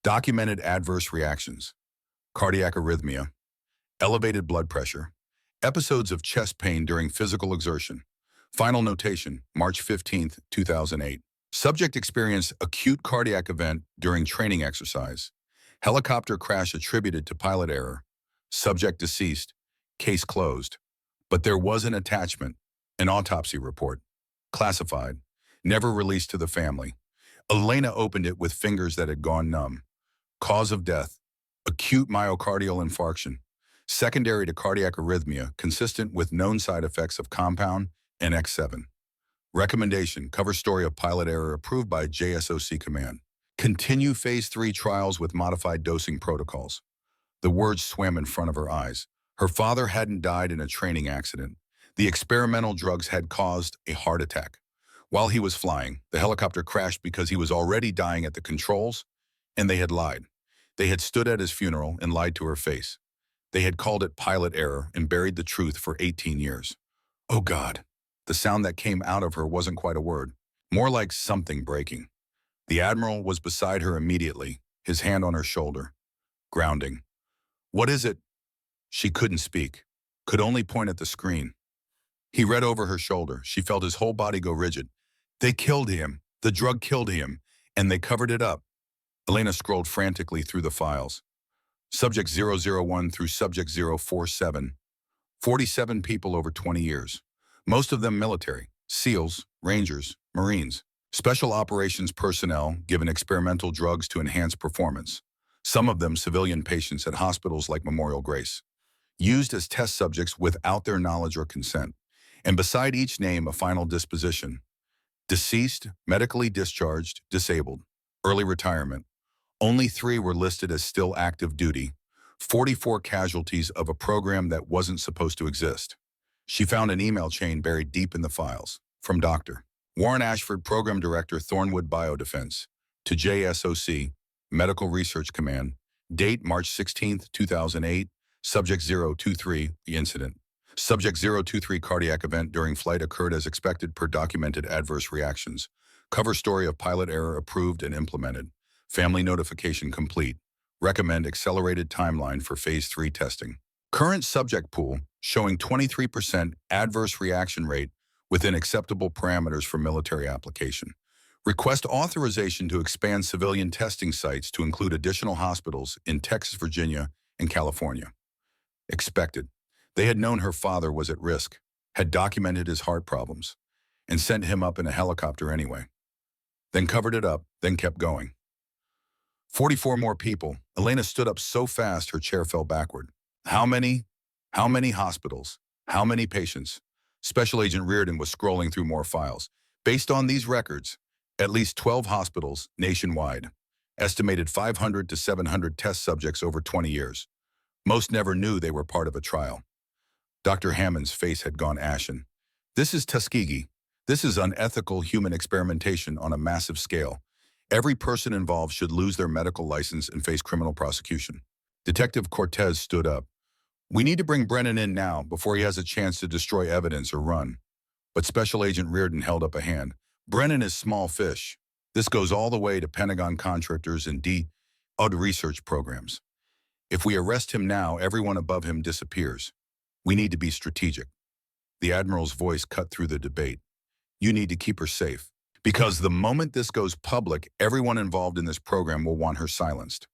Documented adverse reactions. Cardiac arrhythmia. Elevated blood pressure. Episodes of chest pain during physical exertion. Final notation, March 15, 2008. Subject experienced acute cardiac event during training exercise. Helicopter crash attributed to pilot error. Subject deceased. Case closed. But there was an attachment, an autopsy report. Classified. Never released to the family. Elena opened it with fingers that had gone numb. Cause of death, acute myocardial infarction, secondary to cardiac arrhythmia, consistent with known side effects of compound NX7. Recommendation, cover story of pilot error approved by JSOC Command. Continue Phase 3 trials with modified dosing protocols. The words swam in front of her eyes. Her father hadn't died in a training accident. The experimental drugs had caused a heart attack. While he was flying, the helicopter crashed because he was already dying at the controls, and they had lied. They had stood at his funeral and lied to her face. They had called it pilot error and buried the truth for 18 years. Oh God. The sound that came out of her wasn't quite a word, more like something breaking. The Admiral was beside her immediately, his hand on her shoulder. Grounding. What is it? She couldn't speak, could only point at the screen. He read over her shoulder. She felt his whole body go rigid. They killed him. The drug killed him, and they covered it up. Elena scrolled frantically through the files. Subject 001 through Subject 047. 47 people over 20 years. Most of them military, SEALs, Rangers, Marines. Special operations personnel given experimental drugs to enhance performance. Some of them civilian patients at hospitals like Memorial Grace. Used as test subjects without their knowledge or consent. And beside each name, a final disposition. Deceased, medically discharged, disabled, early retirement. Only 3 were listed as still active duty. 44 casualties of a program that wasn't supposed to exist. She found an email chain buried deep in the files. From Dr. Warren Ashford, Program Director, Thornwood Biodefense, to JSOC, Medical Research Command. Date March 16, 2008. Subject 023, the incident. Subject 023 cardiac event during flight occurred as expected per documented adverse reactions. Cover story of pilot error approved and implemented. Family notification complete. Recommend accelerated timeline for Phase 3 testing. Current subject pool showing 23% adverse reaction rate within acceptable parameters for military application. Request authorization to expand civilian testing sites to include additional hospitals in Texas, Virginia, and California. Expected. They had known her father was at risk, had documented his heart problems, and sent him up in a helicopter anyway. Then covered it up, then kept going. 44 more people. Elena stood up so fast her chair fell backward. How many? How many hospitals? How many patients? Special Agent Reardon was scrolling through more files. Based on these records, at least 12 hospitals nationwide. Estimated 500 to 700 test subjects over 20 years. Most never knew they were part of a trial. Dr. Hammond's face had gone ashen. This is Tuskegee. This is unethical human experimentation on a massive scale. Every person involved should lose their medical license and face criminal prosecution. Detective Cortez stood up. We need to bring Brennan in now before he has a chance to destroy evidence or run. But Special Agent Reardon held up a hand. Brennan is small fish. This goes all the way to Pentagon contractors and DOD research programs. If we arrest him now, everyone above him disappears. We need to be strategic. The Admiral's voice cut through the debate. You need to keep her safe. Because the moment this goes public, everyone involved in this program will want her silenced.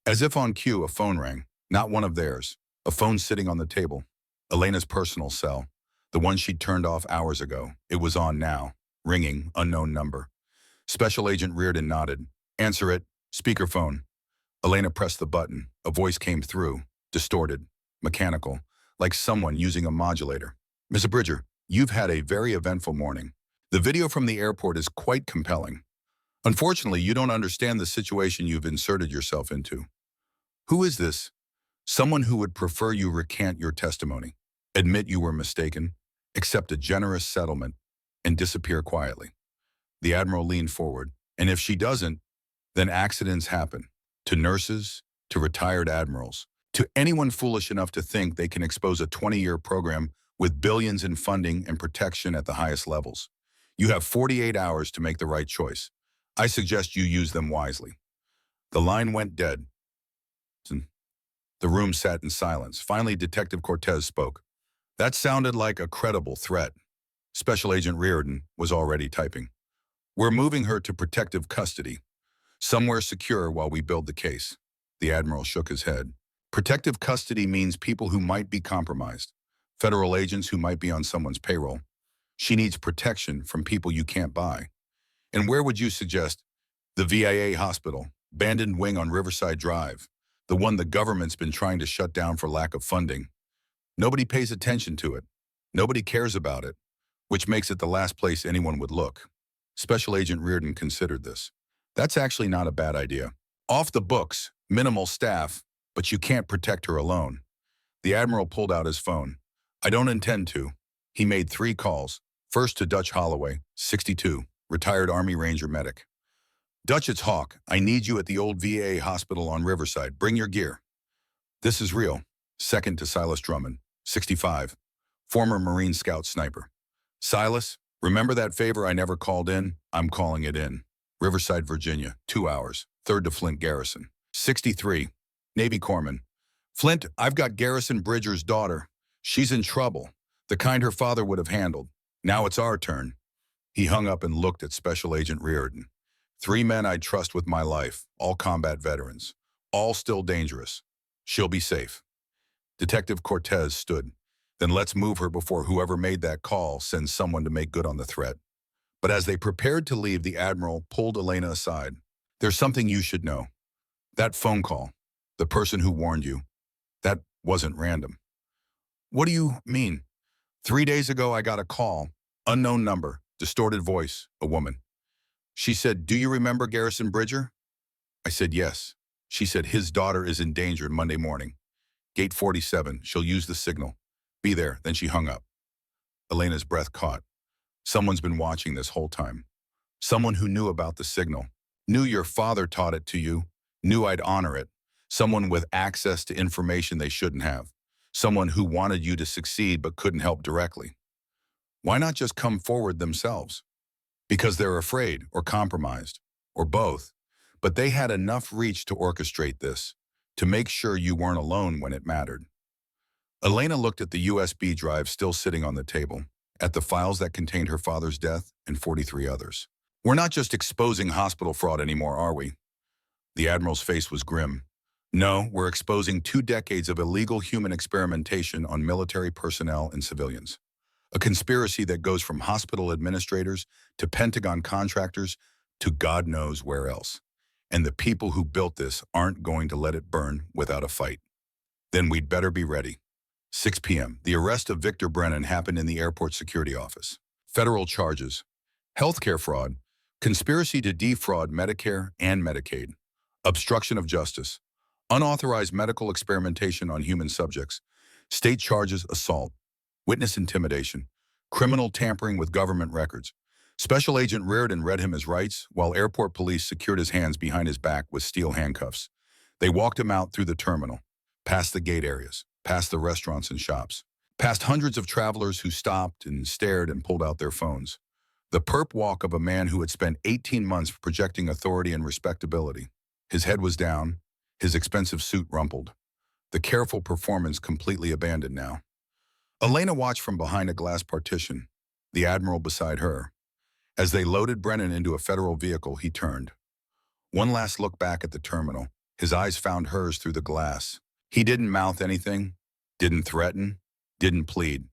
As if on cue, a phone rang. Not one of theirs. A phone sitting on the table. Elena's personal cell. The one she'd turned off hours ago. It was on now. Ringing, unknown number. Special Agent Reardon nodded. Answer it. Speakerphone. Elena pressed the button. A voice came through. Distorted. Mechanical. Like someone using a modulator. Mr. Bridger, you've had a very eventful morning. The video from the airport is quite compelling. Unfortunately, you don't understand the situation you've inserted yourself into. Who is this? Someone who would prefer you recant your testimony, admit you were mistaken, accept a generous settlement, and disappear quietly. The Admiral leaned forward. And if she doesn't, then accidents happen. To nurses, to retired admirals, to anyone foolish enough to think they can expose a 20-year program with billions in funding and protection at the highest levels. You have 48 hours to make the right choice. I suggest you use them wisely. The line went dead. The room sat in silence. Finally, Detective Cortez spoke. That sounded like a credible threat. Special Agent Reardon was already typing. We're moving her to protective custody, somewhere secure while we build the case. The Admiral shook his head. Protective custody means people who might be compromised, federal agents who might be on someone's payroll. She needs protection from people you can't buy. And where would you suggest? The VIA hospital, abandoned wing on Riverside Drive, the one the government's been trying to shut down for lack of funding. Nobody pays attention to it. Nobody cares about it, which makes it the last place anyone would look. Special Agent Reardon considered this. That's actually not a bad idea. Off the books, minimal staff, but you can't protect her alone. The Admiral pulled out his phone. I don't intend to. He made 3 calls. First to Dutch Holloway, 62, retired Army Ranger medic. Dutch, it's Hawk. I need you at the old VA hospital on Riverside. Bring your gear. This is real. Second to Silas Drummond, 65, former Marine Scout sniper. Silas, remember that favor I never called in? I'm calling it in. Riverside, Virginia, 2 hours. Third to Flint Garrison, 63, Navy corpsman. Flint, I've got Garrison Bridger's daughter. She's in trouble, the kind her father would have handled. Now it's our turn. He hung up and looked at Special Agent Reardon. 3 men I'd trust with my life, all combat veterans, all still dangerous. She'll be safe. Detective Cortez stood. Then let's move her before whoever made that call sends someone to make good on the threat. But as they prepared to leave, the Admiral pulled Elena aside. There's something you should know. That phone call, the person who warned you, that wasn't random. What do you mean? 3 days ago, I got a call, unknown number, distorted voice, a woman. She said, do you remember Garrison Bridger? I said, yes. She said, his daughter is endangered Monday morning. Gate 47, she'll use the signal. Be there. Then she hung up. Elena's breath caught. Someone's been watching this whole time. Someone who knew about the signal, knew your father taught it to you, knew I'd honor it. Someone with access to information they shouldn't have. Someone who wanted you to succeed but couldn't help directly. Why not just come forward themselves? Because they're afraid or compromised, or both. But they had enough reach to orchestrate this, to make sure you weren't alone when it mattered. Elena looked at the USB drive still sitting on the table, at the files that contained her father's death and 43 others. We're not just exposing hospital fraud anymore, are we? The Admiral's face was grim. No, we're exposing 2 decades of illegal human experimentation on military personnel and civilians. A conspiracy that goes from hospital administrators to Pentagon contractors to God knows where else. And the people who built this aren't going to let it burn without a fight. Then we'd better be ready. 6 p.m. The arrest of Victor Brennan happened in the airport security office. Federal charges: healthcare fraud, conspiracy to defraud Medicare and Medicaid, obstruction of justice, Unauthorized medical experimentation on human subjects, state charges assault, witness intimidation, criminal tampering with government records. Special Agent Reardon read him his rights, while airport police secured his hands behind his back with steel handcuffs. They walked him out through the terminal, past the gate areas, past the restaurants and shops, past hundreds of travelers who stopped and stared and pulled out their phones. The perp walk of a man who had spent 18 months projecting authority and respectability. His head was down, his expensive suit rumpled, the careful performance completely abandoned now. Elena watched from behind a glass partition, the Admiral beside her. As they loaded Brennan into a federal vehicle, he turned. One last look back at the terminal. His eyes found hers through the glass. He didn't mouth anything, didn't threaten, didn't plead.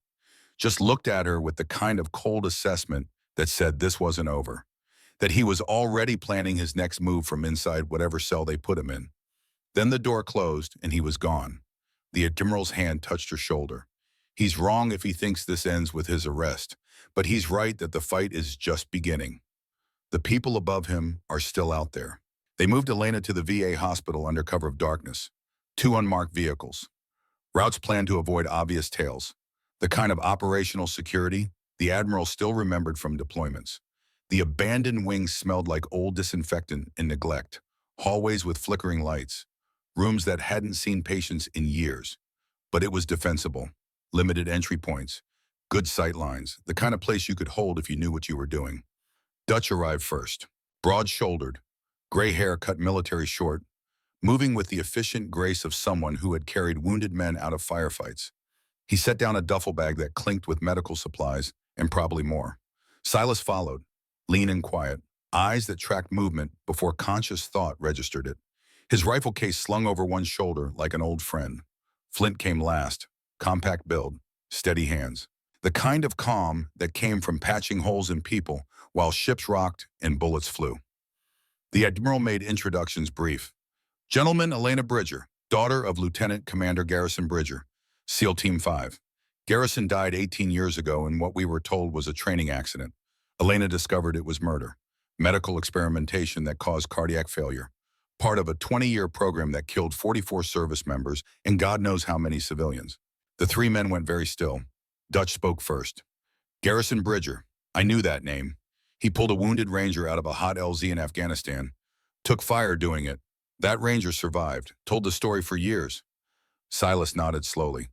Just looked at her with the kind of cold assessment that said this wasn't over, that he was already planning his next move from inside whatever cell they put him in. Then the door closed and he was gone. The Admiral's hand touched her shoulder. He's wrong if he thinks this ends with his arrest, but he's right that the fight is just beginning. The people above him are still out there. They moved Elena to the VA hospital under cover of darkness. 2 unmarked vehicles. Routes planned to avoid obvious tails. The kind of operational security the Admiral still remembered from deployments. The abandoned wings smelled like old disinfectant and neglect. Hallways with flickering lights. Rooms that hadn't seen patients in years. But it was defensible. Limited entry points. Good sight lines. The kind of place you could hold if you knew what you were doing. Dutch arrived first. Broad-shouldered. Gray hair cut military short. Moving with the efficient grace of someone who had carried wounded men out of firefights. He set down a duffel bag that clinked with medical supplies and probably more. Silas followed, lean and quiet, eyes that tracked movement before conscious thought registered it. His rifle case slung over one shoulder like an old friend. Flint came last, compact build, steady hands. The kind of calm that came from patching holes in people while ships rocked and bullets flew. The Admiral made introductions brief. Gentleman, Elena Bridger, daughter of Lieutenant Commander Garrison Bridger, SEAL Team 5. Garrison died 18 years ago in what we were told was a training accident. Elena discovered it was murder, medical experimentation that caused cardiac failure, part of a 20-year program that killed 44 service members and God knows how many civilians. The 3 men went very still. Dutch spoke first. Garrison Bridger. I knew that name. He pulled a wounded Ranger out of a hot LZ in Afghanistan. Took fire doing it. That Ranger survived. Told the story for years. Silas nodded slowly.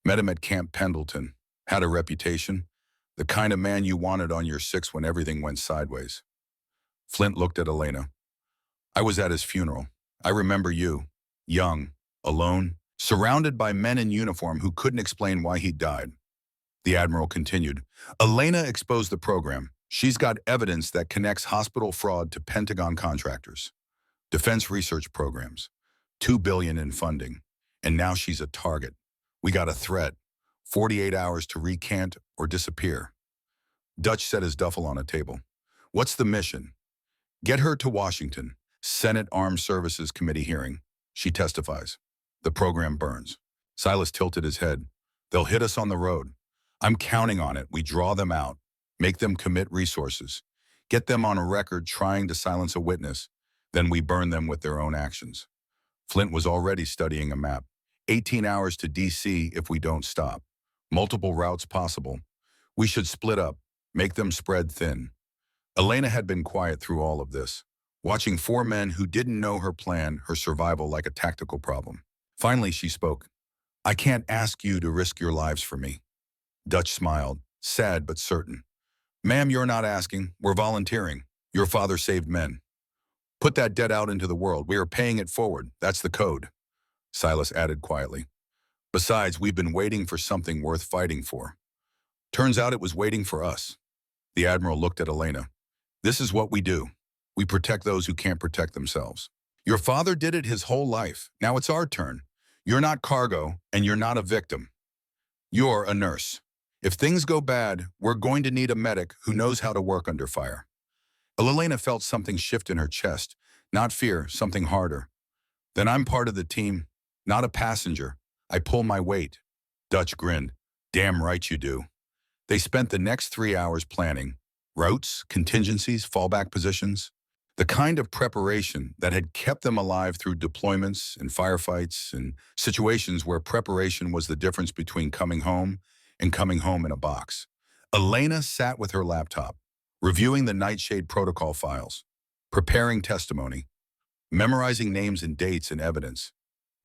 Met him at Camp Pendleton. Had a reputation. The kind of man you wanted on your 6 when everything went sideways. Flint looked at Elena. I was at his funeral. I remember you. Young. Alone. Surrounded by men in uniform who couldn't explain why he died. The Admiral continued. Elena exposed the program. She's got evidence that connects hospital fraud to Pentagon contractors. Defense research programs. $2 billion in funding. And now she's a target. We got a threat. 48 hours to recant or disappear. Dutch set his duffel on a table. What's the mission? Get her to Washington. Senate Armed Services Committee hearing. She testifies. The program burns. Silas tilted his head. They'll hit us on the road. I'm counting on it. We draw them out. Make them commit resources. Get them on a record trying to silence a witness. Then we burn them with their own actions. Flint was already studying a map. 18 hours to D.C. if we don't stop. Multiple routes possible. We should split up. Make them spread thin. Elena had been quiet through all of this, watching 4 men who didn't know her plan, her survival like a tactical problem. Finally, she spoke. I can't ask you to risk your lives for me. Dutch smiled, sad but certain. Ma'am, you're not asking. We're volunteering. Your father saved men. Put that debt out into the world. We are paying it forward. That's the code. Silas added quietly. Besides, we've been waiting for something worth fighting for. Turns out it was waiting for us. The Admiral looked at Elena. This is what we do. We protect those who can't protect themselves. Your father did it his whole life. Now it's our turn. You're not cargo, and you're not a victim. You're a nurse. If things go bad, we're going to need a medic who knows how to work under fire. Elena felt something shift in her chest. Not fear, something harder. Then I'm part of the team, not a passenger. I pull my weight. Dutch grinned. Damn right you do. They spent the next 3 hours planning. Routes, contingencies, fallback positions. The kind of preparation that had kept them alive through deployments and firefights and situations where preparation was the difference between coming home and coming home in a box. Elena sat with her laptop, reviewing the Nightshade protocol files, preparing testimony, memorizing names and dates and evidence,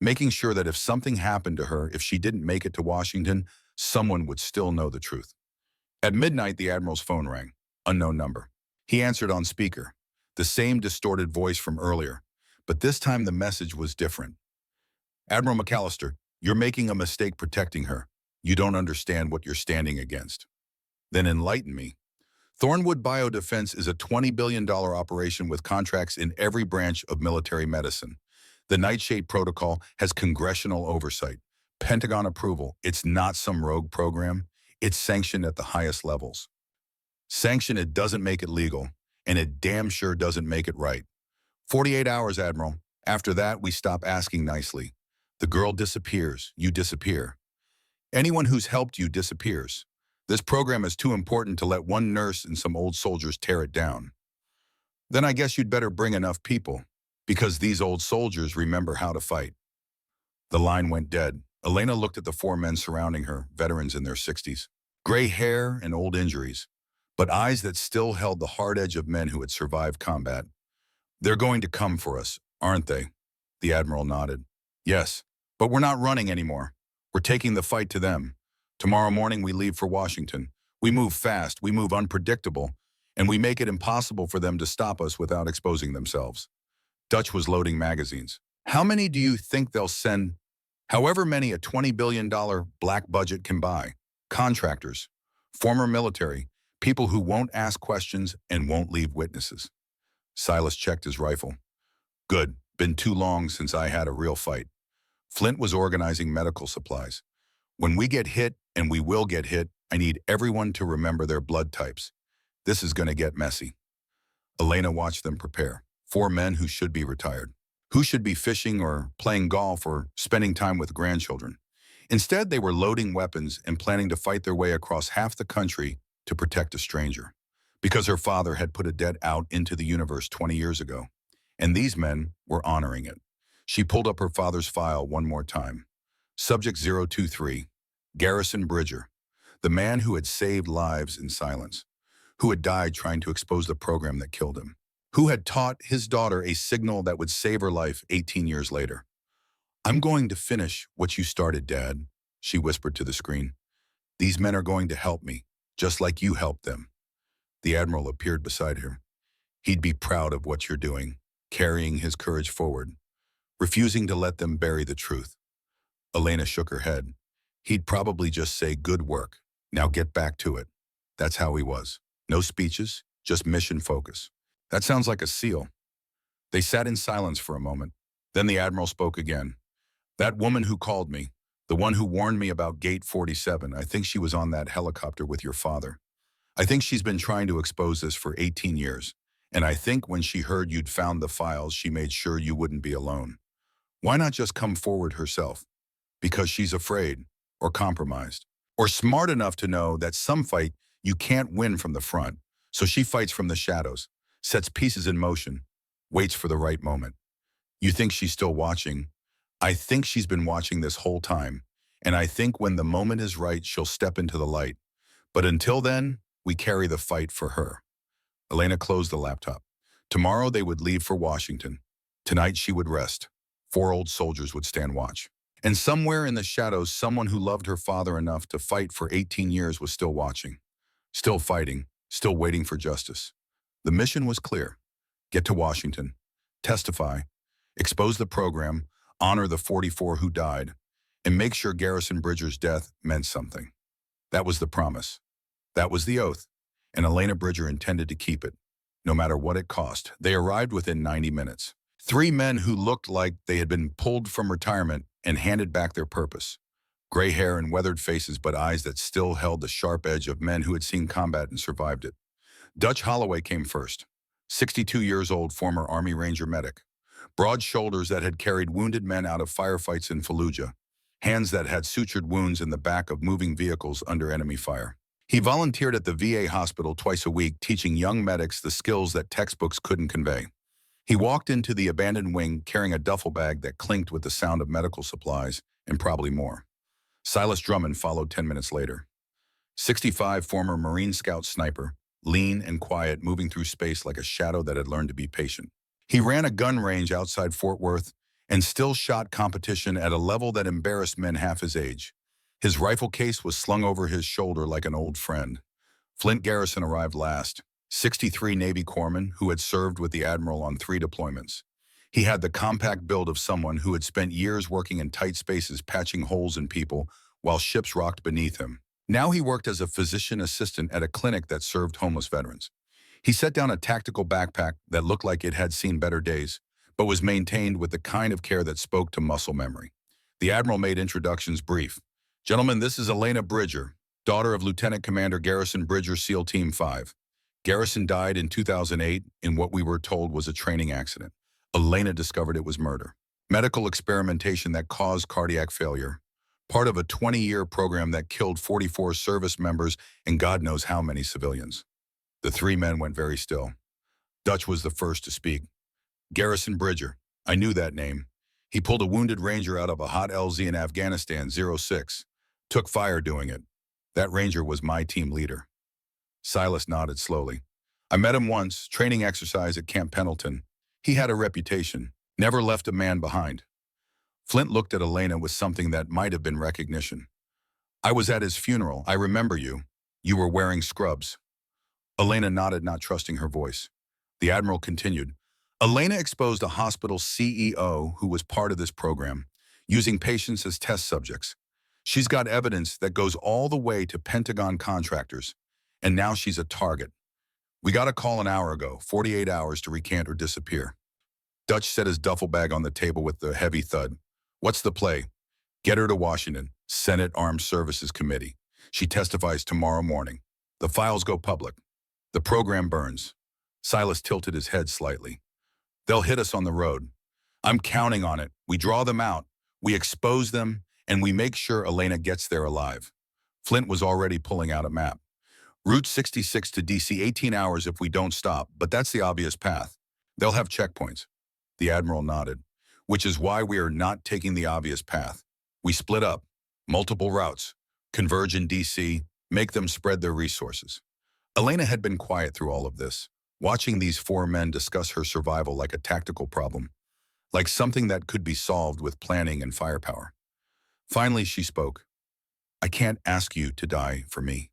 making sure that if something happened to her, if she didn't make it to Washington, someone would still know the truth. At midnight, the Admiral's phone rang. Unknown number. He answered on speaker, the same distorted voice from earlier, but this time the message was different. Admiral McAllister, you're making a mistake protecting her. You don't understand what you're standing against. Then enlighten me. Thornwood Biodefense is a $20 billion operation with contracts in every branch of military medicine. The Nightshade Protocol has congressional oversight, Pentagon approval. It's not some rogue program. It's sanctioned at the highest levels. Sanction, it doesn't make it legal, and it damn sure doesn't make it right. 48 hours, Admiral. After that, we stop asking nicely. The girl disappears, you disappear. Anyone who's helped you disappears. This program is too important to let one nurse and some old soldiers tear it down. Then I guess you'd better bring enough people, because these old soldiers remember how to fight. The line went dead. Elena looked at the four men surrounding her, veterans in their 60s. Gray hair and old injuries, but eyes that still held the hard edge of men who had survived combat. They're going to come for us, aren't they? The Admiral nodded. Yes, but we're not running anymore. We're taking the fight to them. Tomorrow morning we leave for Washington. We move fast, we move unpredictable, and we make it impossible for them to stop us without exposing themselves. Dutch was loading magazines. How many do you think they'll send? However many a $20 billion black budget can buy. Contractors, former military, people who won't ask questions and won't leave witnesses. Silas checked his rifle. Good, been too long since I had a real fight. Flint was organizing medical supplies. When we get hit, and we will get hit, I need everyone to remember their blood types. This is going to get messy. Elena watched them prepare. Four men who should be retired. Who should be fishing or playing golf or spending time with grandchildren. Instead, they were loading weapons and planning to fight their way across half the country to protect a stranger. Because her father had put a debt out into the universe 20 years ago. And these men were honoring it. She pulled up her father's file one more time. Subject 023, Garrison Bridger, the man who had saved lives in silence, who had died trying to expose the program that killed him, who had taught his daughter a signal that would save her life 18 years later. I'm going to finish what you started, Dad, she whispered to the screen. These men are going to help me, just like you helped them. The Admiral appeared beside her. He'd be proud of what you're doing, carrying his courage forward, refusing to let them bury the truth. Elena shook her head. He'd probably just say, good work. Now get back to it. That's how he was. No speeches, just mission focus. That sounds like a SEAL. They sat in silence for a moment. Then the Admiral spoke again. That woman who called me, the one who warned me about Gate 47, I think she was on that helicopter with your father. I think she's been trying to expose this for 18 years. And I think when she heard you'd found the files, she made sure you wouldn't be alone. Why not just come forward herself? Because she's afraid, or compromised, or smart enough to know that some fight you can't win from the front. So she fights from the shadows, sets pieces in motion, waits for the right moment. You think she's still watching? I think she's been watching this whole time, and I think when the moment is right, she'll step into the light. But until then, we carry the fight for her. Elena closed the laptop. Tomorrow they would leave for Washington. Tonight she would rest. 4 old soldiers would stand watch. And somewhere in the shadows, someone who loved her father enough to fight for 18 years was still watching, still fighting, still waiting for justice. The mission was clear. Get to Washington, testify, expose the program, honor the 44 who died, and make sure Garrison Bridger's death meant something. That was the promise. That was the oath. And Elena Bridger intended to keep it, no matter what it cost. They arrived within 90 minutes. 3 men who looked like they had been pulled from retirement and handed back their purpose. Gray hair and weathered faces, but eyes that still held the sharp edge of men who had seen combat and survived it. Dutch Holloway came first. 62 years old, former Army Ranger medic. Broad shoulders that had carried wounded men out of firefights in Fallujah. Hands that had sutured wounds in the back of moving vehicles under enemy fire. He volunteered at the VA hospital twice a week, teaching young medics the skills that textbooks couldn't convey. He walked into the abandoned wing carrying a duffel bag that clinked with the sound of medical supplies and probably more. Silas Drummond followed 10 minutes later. 65 former Marine Scout sniper, lean and quiet, moving through space like a shadow that had learned to be patient. He ran a gun range outside Fort Worth and still shot competition at a level that embarrassed men half his age. His rifle case was slung over his shoulder like an old friend. Flint Garrison arrived last, 63 Navy corpsman who had served with the Admiral on 3 deployments. He had the compact build of someone who had spent years working in tight spaces patching holes in people while ships rocked beneath him. Now he worked as a physician assistant at a clinic that served homeless veterans. He set down a tactical backpack that looked like it had seen better days, but was maintained with the kind of care that spoke to muscle memory. The Admiral made introductions brief. "Gentlemen, this is Elena Bridger, daughter of Lieutenant Commander Garrison Bridger, SEAL Team 5. Garrison died in 2008 in what we were told was a training accident. Elena discovered it was murder. Medical experimentation that caused cardiac failure. Part of a 20-year program that killed 44 service members and God knows how many civilians." The 3 men went very still. Dutch was the first to speak. "Garrison Bridger. I knew that name. He pulled a wounded ranger out of a hot LZ in Afghanistan, 06. Took fire doing it. That ranger was my team leader." Silas nodded slowly. "I met him once, training exercise at Camp Pendleton. He had a reputation. Never left a man behind." Flint looked at Elena with something that might have been recognition. "I was at his funeral. I remember you. You were wearing scrubs." Elena nodded, not trusting her voice. The Admiral continued. "Elena exposed a hospital CEO who was part of this program, using patients as test subjects. She's got evidence that goes all the way to Pentagon contractors, and now she's a target. We got a call an hour ago, 48 hours to recant or disappear." Dutch set his duffel bag on the table with a heavy thud. "What's the play?" "Get her to Washington, Senate Armed Services Committee. She testifies tomorrow morning. The files go public. The program burns." Silas tilted his head slightly. "They'll hit us on the road. I'm counting on it. We draw them out, we expose them, and we make sure Elena gets there alive." Flint was already pulling out a map. "Route 66 to DC, 18 hours if we don't stop, but that's the obvious path. They'll have checkpoints." The Admiral nodded. "Which is why we are not taking the obvious path. We split up, multiple routes, converge in DC, make them spread their resources." Elena had been quiet through all of this, watching these 4 men discuss her survival like a tactical problem, like something that could be solved with planning and firepower. Finally, she spoke. "I can't ask you to die for me."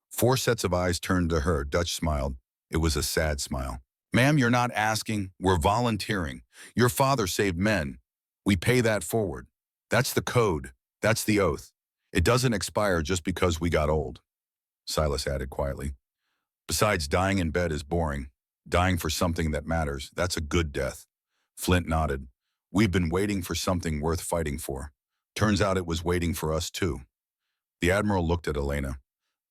4 sets of eyes turned to her. Dutch smiled. It was a sad smile. "Ma'am, you're not asking. We're volunteering. Your father saved men. We pay that forward. That's the code. That's the oath. It doesn't expire just because we got old." Silas added quietly. "Besides, dying in bed is boring. Dying for something that matters, that's a good death." Flint nodded. "We've been waiting for something worth fighting for. Turns out it was waiting for us too." The Admiral looked at Elena.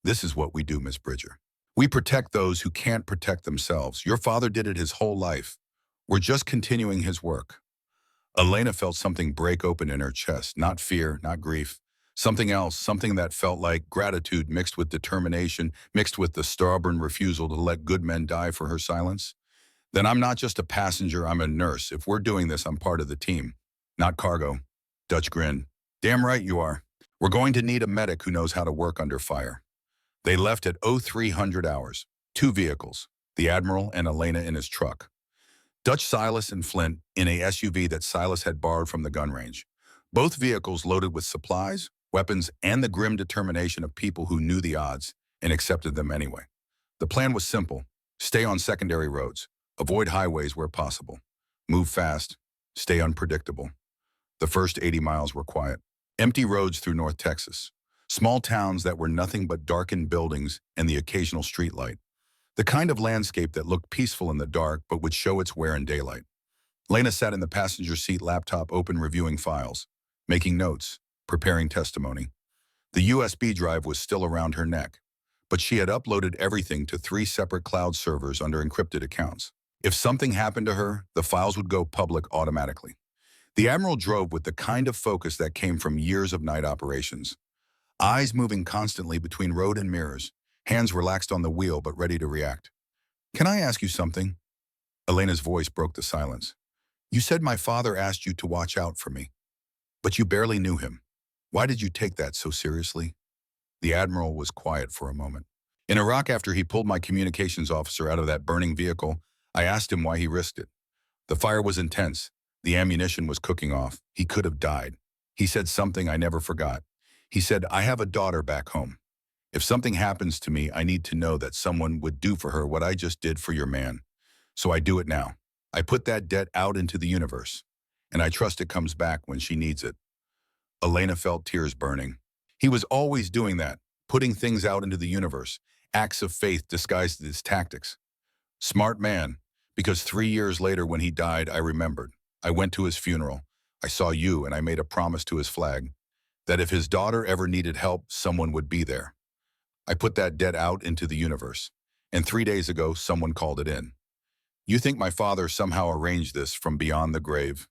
"This is what we do, Miss Bridger. We protect those who can't protect themselves. Your father did it his whole life. We're just continuing his work." Elena felt something break open in her chest, not fear, not grief. Something else, something that felt like gratitude mixed with determination, mixed with the stubborn refusal to let good men die for her silence. "Then I'm not just a passenger, I'm a nurse. If we're doing this, I'm part of the team. Not cargo." Dutch grinned. "Damn right you are. We're going to need a medic who knows how to work under fire." They left at 0300 hours, 2 vehicles, the Admiral and Elena in his truck. Dutch, Silas, and Flint in a SUV that Silas had borrowed from the gun range. Both vehicles loaded with supplies, weapons, and the grim determination of people who knew the odds and accepted them anyway. The plan was simple. Stay on secondary roads. Avoid highways where possible. Move fast. Stay unpredictable. The first 80 miles were quiet. Empty roads through North Texas. Small towns that were nothing but darkened buildings and the occasional streetlight. The kind of landscape that looked peaceful in the dark but would show its wear in daylight. Lena sat in the passenger seat, laptop open, reviewing files, making notes, preparing testimony. The USB drive was still around her neck, but she had uploaded everything to 3 separate cloud servers under encrypted accounts. If something happened to her, the files would go public automatically. The Admiral drove with the kind of focus that came from years of night operations. Eyes moving constantly between road and mirrors, hands relaxed on the wheel but ready to react. "Can I ask you something?" Elena's voice broke the silence. You said my father asked you to watch out for me, but you barely knew him. Why did you take that so seriously? The Admiral was quiet for a moment. In Iraq, after he pulled my communications officer out of that burning vehicle, I asked him why he risked it. The fire was intense. The ammunition was cooking off. He could have died. He said something I never forgot. He said, I have a daughter back home. If something happens to me, I need to know that someone would do for her what I just did for your man. So I do it now. I put that debt out into the universe, and I trust it comes back when she needs it. Elena felt tears burning. He was always doing that, putting things out into the universe, acts of faith disguised as tactics. Smart man, because 3 years later when he died, I remembered. I went to his funeral. I saw you, and I made a promise to his flag that if his daughter ever needed help, someone would be there. I put that debt out into the universe, and 3 days ago, someone called it in. You think my father somehow arranged this from beyond the grave?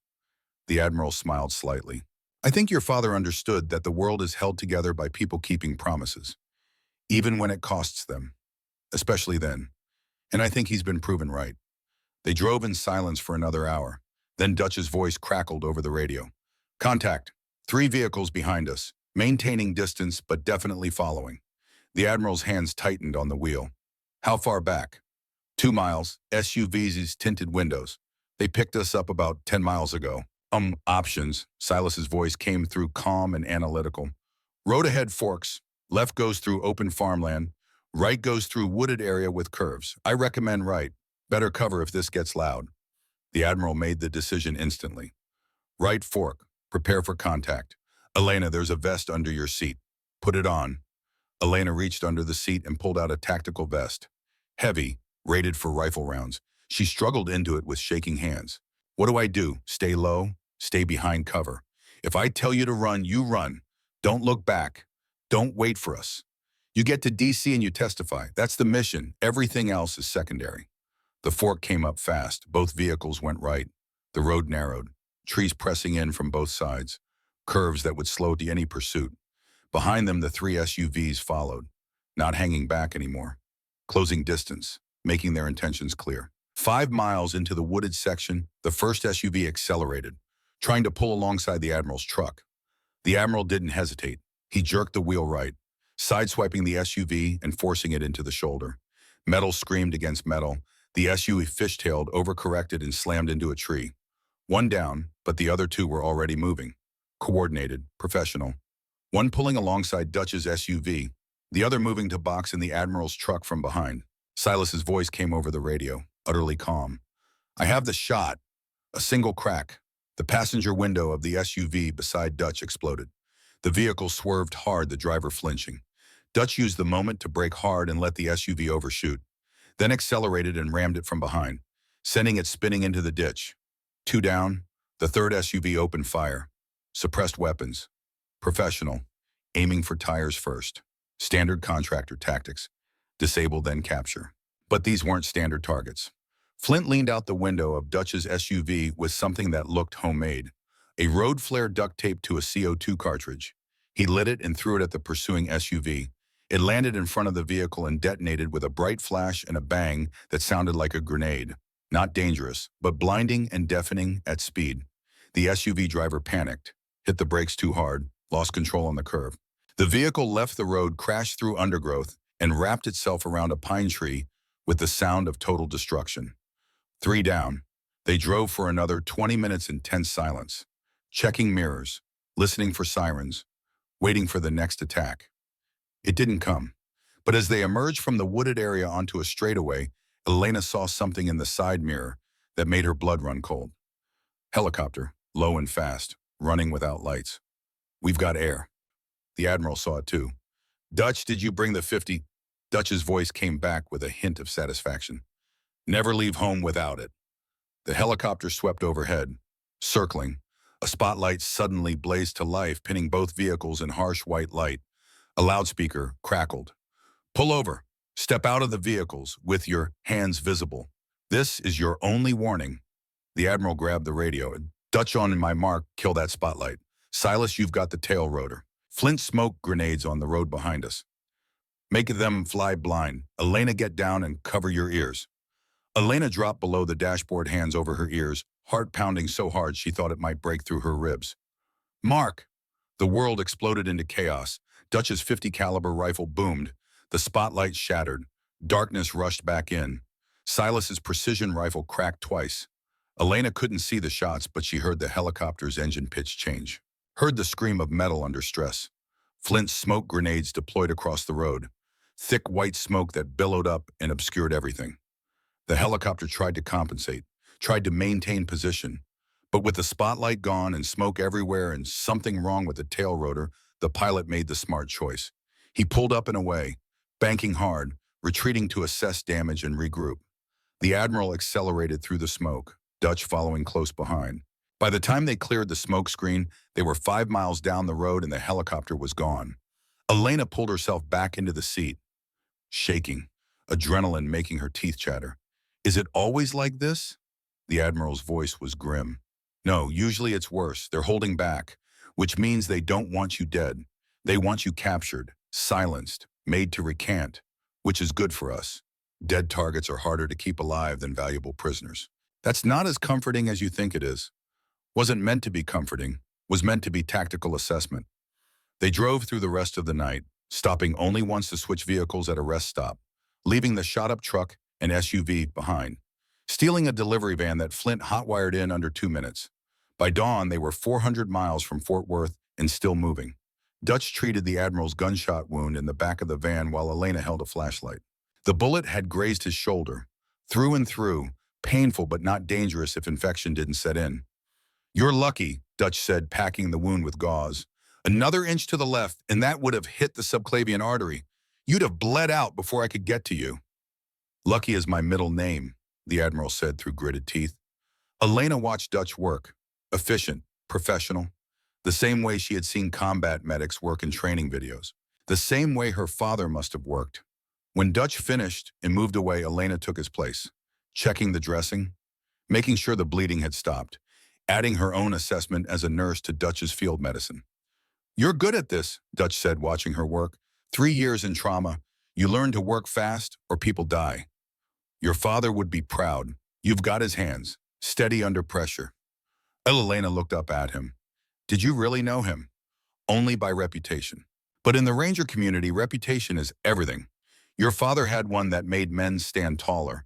The Admiral smiled slightly. I think your father understood that the world is held together by people keeping promises, even when it costs them, especially then. And I think he's been proven right. They drove in silence for another hour. Then Dutch's voice crackled over the radio. Contact. 3 vehicles behind us, maintaining distance but definitely following. The Admiral's hands tightened on the wheel. How far back? 2 miles, SUVs, tinted windows. They picked us up about 10 miles ago. Options. Silas's voice came through calm and analytical. Road ahead forks. Left goes through open farmland. Right goes through wooded area with curves. I recommend right. Better cover if this gets loud. The Admiral made the decision instantly. Right fork. Prepare for contact. Elena, there's a vest under your seat. Put it on. Elena reached under the seat and pulled out a tactical vest. Heavy, rated for rifle rounds. She struggled into it with shaking hands. What do I do? Stay low? Stay behind cover. If I tell you to run, you run. Don't look back. Don't wait for us. You get to DC and you testify. That's the mission. Everything else is secondary. The fork came up fast. Both vehicles went right. The road narrowed. Trees pressing in from both sides. Curves that would slow to any pursuit. Behind them, the 3 SUVs followed, not hanging back anymore. Closing distance, making their intentions clear. 5 miles into the wooded section, the first SUV accelerated, trying to pull alongside the Admiral's truck. The Admiral didn't hesitate. He jerked the wheel right, sideswiping the SUV and forcing it into the shoulder. Metal screamed against metal. The SUV fishtailed, overcorrected, and slammed into a tree. One down, but the other 2 were already moving. Coordinated, professional. One pulling alongside Dutch's SUV, the other moving to box in the Admiral's truck from behind. Silas's voice came over the radio, utterly calm. I have the shot. A single crack. The passenger window of the SUV beside Dutch exploded. The vehicle swerved hard, the driver flinching. Dutch used the moment to brake hard and let the SUV overshoot, then accelerated and rammed it from behind, sending it spinning into the ditch. 2 down, the third SUV opened fire. Suppressed weapons. Professional, aiming for tires first. Standard contractor tactics. Disable, then capture. But these weren't standard targets. Flint leaned out the window of Dutch's SUV with something that looked homemade. A road flare duct taped to a CO2 cartridge. He lit it and threw it at the pursuing SUV. It landed in front of the vehicle and detonated with a bright flash and a bang that sounded like a grenade. Not dangerous, but blinding and deafening at speed. The SUV driver panicked, hit the brakes too hard, lost control on the curve. The vehicle left the road, crashed through undergrowth, and wrapped itself around a pine tree with the sound of total destruction. 3 down. They drove for another 20 minutes in tense silence, checking mirrors, listening for sirens, waiting for the next attack. It didn't come. But as they emerged from the wooded area onto a straightaway, Elena saw something in the side mirror that made her blood run cold. Helicopter, low and fast, running without lights. We've got air. The Admiral saw it too. Dutch, did you bring the 50? Dutch's voice came back with a hint of satisfaction. Never leave home without it. The helicopter swept overhead, circling. A spotlight suddenly blazed to life, pinning both vehicles in harsh white light. A loudspeaker crackled. Pull over. Step out of the vehicles with your hands visible. This is your only warning. The Admiral grabbed the radio. Dutch on my mark, kill that spotlight. Silas, you've got the tail rotor. Flint smoke grenades on the road behind us. Make them fly blind. Elena, get down and cover your ears. Elena dropped below the dashboard, hands over her ears, heart pounding so hard she thought it might break through her ribs. Mark! The world exploded into chaos. Dutch's 50 caliber rifle boomed. The spotlight shattered. Darkness rushed back in. Silas's precision rifle cracked twice. Elena couldn't see the shots, but she heard the helicopter's engine pitch change. Heard the scream of metal under stress. Flint's smoke grenades deployed across the road. Thick white smoke that billowed up and obscured everything. The helicopter tried to compensate, tried to maintain position. But with the spotlight gone and smoke everywhere and something wrong with the tail rotor, the pilot made the smart choice. He pulled up and away, banking hard, retreating to assess damage and regroup. The Admiral accelerated through the smoke, Dutch following close behind. By the time they cleared the smoke screen, they were 5 miles down the road and the helicopter was gone. Elena pulled herself back into the seat, shaking, adrenaline making her teeth chatter. Is it always like this? The Admiral's voice was grim. No, usually it's worse. They're holding back, which means they don't want you dead. They want you captured, silenced, made to recant, which is good for us. Dead targets are harder to keep alive than valuable prisoners. That's not as comforting as you think it is. Wasn't meant to be comforting, was meant to be tactical assessment. They drove through the rest of the night, stopping only once to switch vehicles at a rest stop, leaving the shot-up truck and SUV behind, stealing a delivery van that Flint hot-wired in under 2 minutes. By dawn, they were 400 miles from Fort Worth and still moving. Dutch treated the Admiral's gunshot wound in the back of the van while Elena held a flashlight. The bullet had grazed his shoulder, through and through, painful but not dangerous if infection didn't set in. You're lucky, Dutch said, packing the wound with gauze. Another inch to the left, and that would have hit the subclavian artery. You'd have bled out before I could get to you. Lucky is my middle name, the Admiral said through gritted teeth. Elena watched Dutch work. Efficient, professional. The same way she had seen combat medics work in training videos. The same way her father must have worked. When Dutch finished and moved away, Elena took his place, checking the dressing, making sure the bleeding had stopped, adding her own assessment as a nurse to Dutch's field medicine. You're good at this, Dutch said, watching her work. 3 years in trauma. You learn to work fast or people die. Your father would be proud. You've got his hands, steady under pressure. Elena looked up at him. Did you really know him? Only by reputation. But in the Ranger community, reputation is everything. Your father had one that made men stand taller.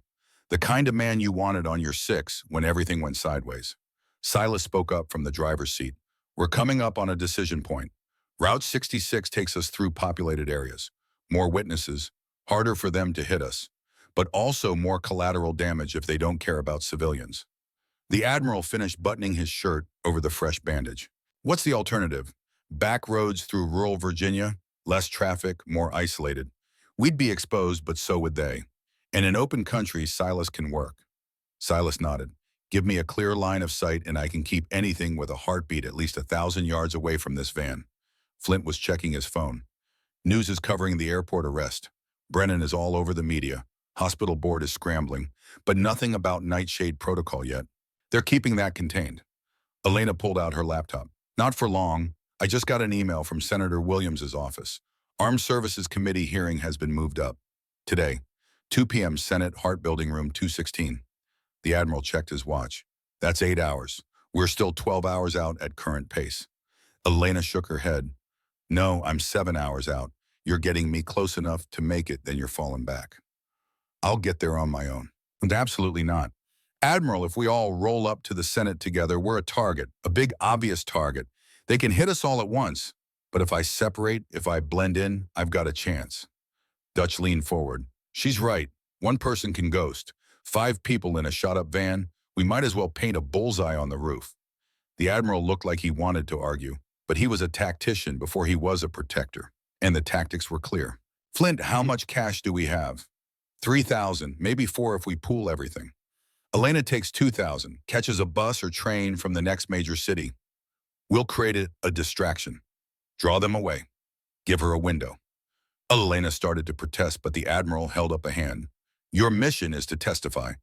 The kind of man you wanted on your six when everything went sideways. Silas spoke up from the driver's seat. We're coming up on a decision point. Route 66 takes us through populated areas. More witnesses, harder for them to hit us, but also more collateral damage if they don't care about civilians. The Admiral finished buttoning his shirt over the fresh bandage. What's the alternative? Back roads through rural Virginia, less traffic, more isolated. We'd be exposed, but so would they. And in open country, Silas can work. Silas nodded. Give me a clear line of sight and I can keep anything with a heartbeat at least 1,000 yards away from this van. Flint was checking his phone. News is covering the airport arrest. Brennan is all over the media. Hospital board is scrambling, but nothing about nightshade protocol yet. They're keeping that contained. Elena pulled out her laptop. Not for long. I just got an email from Senator Williams's office. Armed Services Committee hearing has been moved up. Today, 2 p.m. Senate Hart Building Room 216. The Admiral checked his watch. That's 8 hours. We're still 12 hours out at current pace. Elena shook her head. No, I'm 7 hours out. You're getting me close enough to make it, then you're falling back. I'll get there on my own. And absolutely not. Admiral, if we all roll up to the Senate together, we're a target, a big obvious target. They can hit us all at once. But if I separate, if I blend in, I've got a chance. Dutch leaned forward. She's right. One person can ghost. 5 people in a shot-up van. We might as well paint a bullseye on the roof. The Admiral looked like he wanted to argue, but he was a tactician before he was a protector, and the tactics were clear. Flint, how much cash do we have? 3,000, maybe 4 if we pool everything. Elena takes 2,000, catches a bus or train from the next major city. We'll create a distraction. Draw them away. Give her a window. Elena started to protest, but the Admiral held up a hand. Your mission is to testify.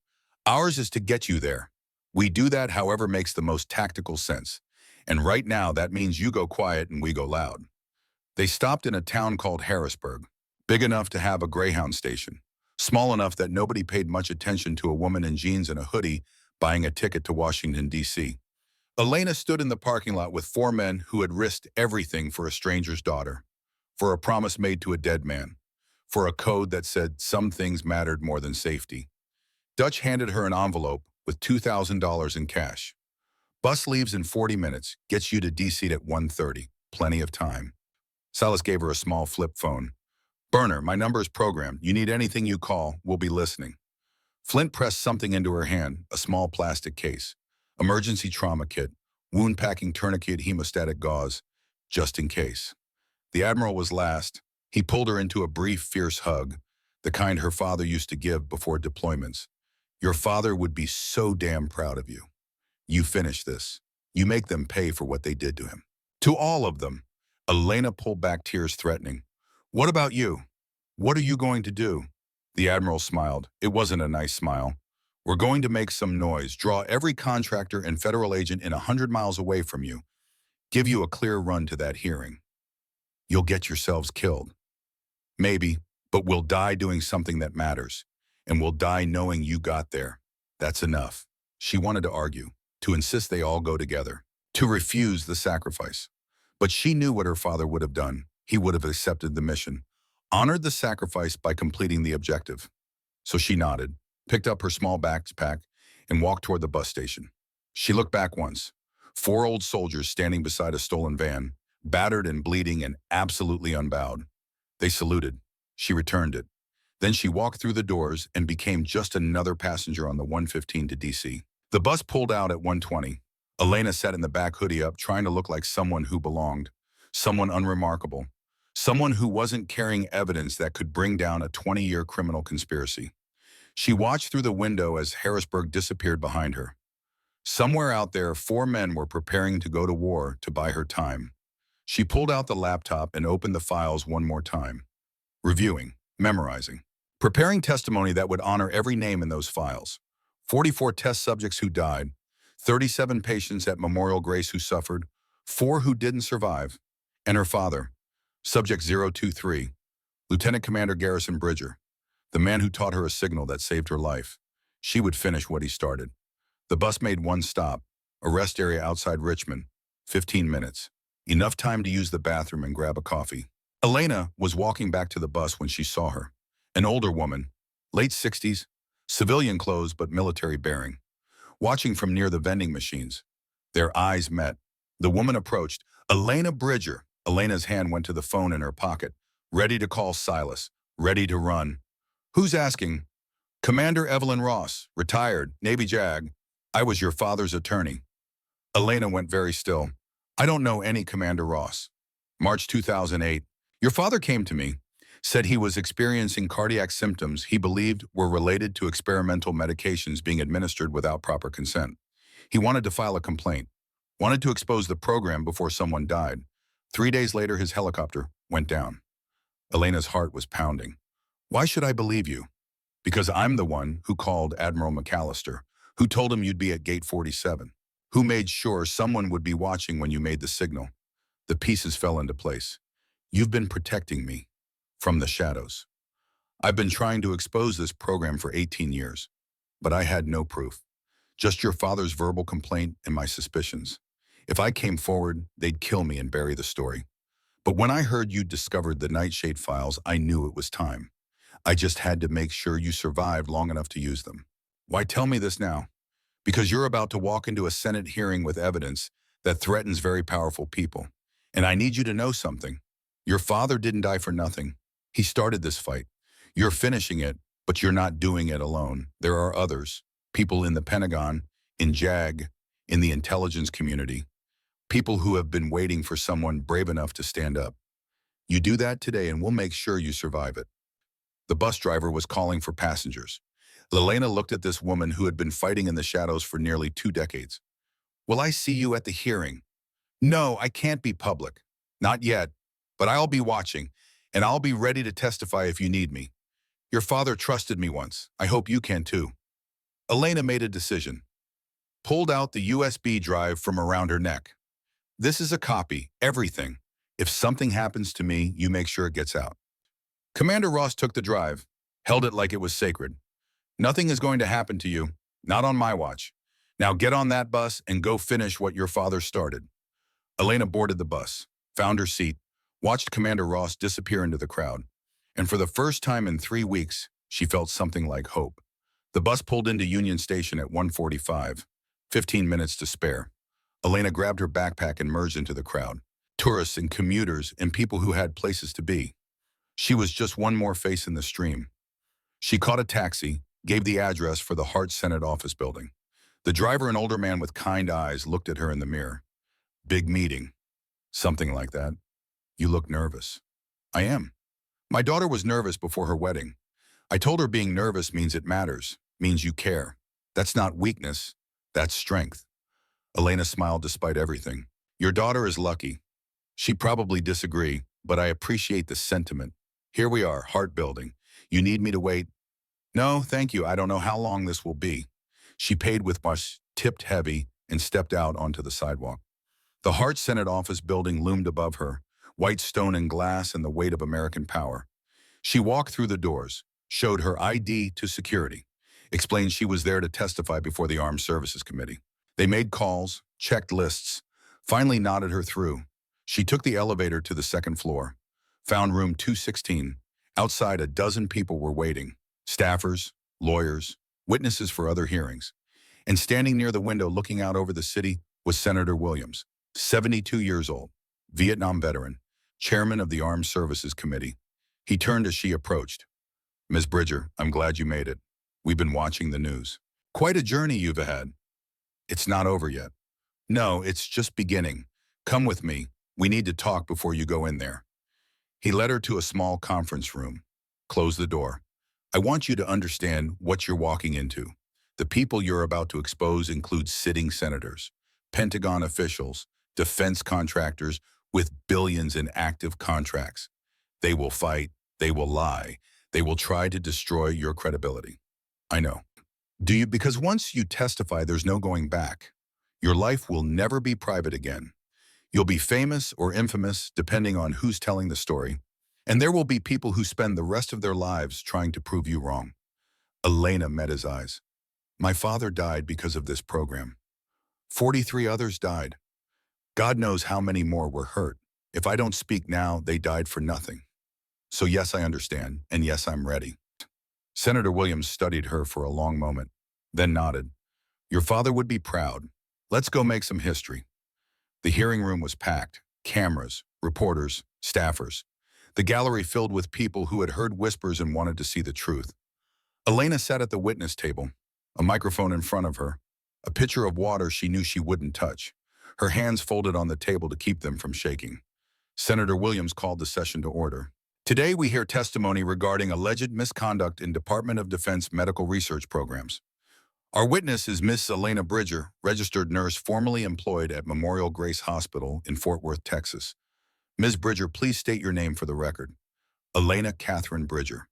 Ours is to get you there. We do that however makes the most tactical sense. And right now, that means you go quiet and we go loud. They stopped in a town called Harrisburg, big enough to have a Greyhound station. small enough that nobody paid much attention to a woman in jeans and a hoodie buying a ticket to Washington, D.C. Elena stood in the parking lot with four men who had risked everything for a stranger's daughter, for a promise made to a dead man, for a code that said some things mattered more than safety. Dutch handed her an envelope with $2,000 in cash. Bus leaves in 40 minutes, gets you to D.C. at 1:30. Plenty of time. Silas gave her a small flip phone. Burner, my number is programmed. You need anything you call, we'll be listening. Flint pressed something into her hand, a small plastic case. Emergency trauma kit, wound packing tourniquet, hemostatic gauze, just in case. The Admiral was last. He pulled her into a brief, fierce hug, the kind her father used to give before deployments. Your father would be so damn proud of you. You finish this. You make them pay for what they did to him. To all of them. Elena pulled back, tears threatening. What about you? What are you going to do? The Admiral smiled. It wasn't a nice smile. We're going to make some noise, draw every contractor and federal agent in 100 miles away from you, give you a clear run to that hearing. You'll get yourselves killed. Maybe, but we'll die doing something that matters, and we'll die knowing you got there. That's enough. She wanted to argue, to insist they all go together, to refuse the sacrifice. But she knew what her father would have done. He would have accepted the mission, honored the sacrifice by completing the objective. So she nodded, picked up her small backpack, and walked toward the bus station. She looked back once. 4 old soldiers standing beside a stolen van, battered and bleeding and absolutely unbowed. They saluted. She returned it. Then she walked through the doors and became just another passenger on the 115 to D.C. The bus pulled out at 1:20. Elena sat in the back, hoodie up, trying to look like someone who belonged, someone unremarkable, someone who wasn't carrying evidence that could bring down a 20-year criminal conspiracy. She watched through the window as Harrisburg disappeared behind her. Somewhere out there, 4 men were preparing to go to war to buy her time. She pulled out the laptop and opened the files one more time, reviewing, memorizing, preparing testimony that would honor every name in those files. 44 test subjects who died, 37 patients at Memorial Grace who suffered, 4 who didn't survive, and her father, Subject 023, Lieutenant Commander Garrison Bridger, the man who taught her a signal that saved her life. She would finish what he started. The bus made one stop, a rest area outside Richmond, 15 minutes. Enough time to use the bathroom and grab a coffee. Elena was walking back to the bus when she saw her. An older woman, late 60s, civilian clothes but military bearing, watching from near the vending machines. Their eyes met. The woman approached. Elena Bridger. Elena's hand went to the phone in her pocket, ready to call Silas, ready to run. Who's asking? Commander Evelyn Ross, retired, Navy JAG. I was your father's attorney. Elena went very still. I don't know any Commander Ross. March 2008. Your father came to me, said he was experiencing cardiac symptoms he believed were related to experimental medications being administered without proper consent. He wanted to file a complaint, wanted to expose the program before someone died. 3 days later, his helicopter went down. Elena's heart was pounding. Why should I believe you? Because I'm the one who called Admiral McAllister, who told him you'd be at Gate 47, who made sure someone would be watching when you made the signal. The pieces fell into place. You've been protecting me from the shadows. I've been trying to expose this program for 18 years, but I had no proof. Just your father's verbal complaint and my suspicions. If I came forward, they'd kill me and bury the story. But when I heard you discovered the Nightshade files, I knew it was time. I just had to make sure you survived long enough to use them. Why tell me this now? Because you're about to walk into a Senate hearing with evidence that threatens very powerful people. And I need you to know something. Your father didn't die for nothing. He started this fight. You're finishing it, but you're not doing it alone. There are others, people in the Pentagon, in JAG, in the intelligence community, people who have been waiting for someone brave enough to stand up. You do that today and we'll make sure you survive it. The bus driver was calling for passengers. Elena looked at this woman who had been fighting in the shadows for nearly 2 decades. Will I see you at the hearing? No, I can't be public. Not yet, but I'll be watching, and I'll be ready to testify if you need me. Your father trusted me once. I hope you can too. Elena made a decision. Pulled out the USB drive from around her neck. This is a copy, everything. If something happens to me, you make sure it gets out. Commander Ross took the drive, held it like it was sacred. Nothing is going to happen to you, not on my watch. Now get on that bus and go finish what your father started. Elena boarded the bus, found her seat, watched Commander Ross disappear into the crowd, and for the first time in 3 weeks, she felt something like hope. The bus pulled into Union Station at 1:45, 15 minutes to spare. Elena grabbed her backpack and merged into the crowd, tourists and commuters and people who had places to be. She was just one more face in the stream. She caught a taxi, gave the address for the Hart Senate office building. The driver, an older man with kind eyes, looked at her in the mirror. Big meeting. Something like that. You look nervous. I am. My daughter was nervous before her wedding. I told her being nervous means it matters, means you care. That's not weakness, that's strength. Elena smiled despite everything. Your daughter is lucky. She probably disagree, but I appreciate the sentiment. Here we are, heart building. You need me to wait? No, thank you. I don't know how long this will be. She paid with bus, tipped heavy, and stepped out onto the sidewalk. The Hart Senate office building loomed above her, white stone and glass and the weight of American power. She walked through the doors, showed her ID to security, explained she was there to testify before the Armed Services Committee. They made calls, checked lists, finally nodded her through. She took the elevator to the second floor, found room 216. Outside, a dozen people were waiting, staffers, lawyers, witnesses for other hearings. And standing near the window looking out over the city was Senator Williams, 72 years old, Vietnam veteran, chairman of the Armed Services Committee. He turned as she approached. Ms. Bridger, I'm glad you made it. We've been watching the news. Quite a journey you've had. It's not over yet. No, it's just beginning. Come with me. We need to talk before you go in there. He led her to a small conference room. Close the door. I want you to understand what you're walking into. The people you're about to expose include sitting senators, Pentagon officials, defense contractors with billions in active contracts. They will fight, they will lie, they will try to destroy your credibility. I know. Do you? Because once you testify, there's no going back. Your life will never be private again. You'll be famous or infamous, depending on who's telling the story. And there will be people who spend the rest of their lives trying to prove you wrong. Elena met his eyes. My father died because of this program. 43 others died. God knows how many more were hurt. If I don't speak now, they died for nothing. So yes, I understand, and yes, I'm ready. Senator Williams studied her for a long moment, then nodded. Your father would be proud. Let's go make some history. The hearing room was packed, cameras, reporters, staffers. The gallery filled with people who had heard whispers and wanted to see the truth. Elena sat at the witness table, a microphone in front of her, a pitcher of water she knew she wouldn't touch, her hands folded on the table to keep them from shaking. Senator Williams called the session to order. Today we hear testimony regarding alleged misconduct in Department of Defense medical research programs. Our witness is Miss Elena Bridger, registered nurse formerly employed at Memorial Grace Hospital in Fort Worth, Texas. Ms. Bridger, please state your name for the record. Elena Catherine Bridger.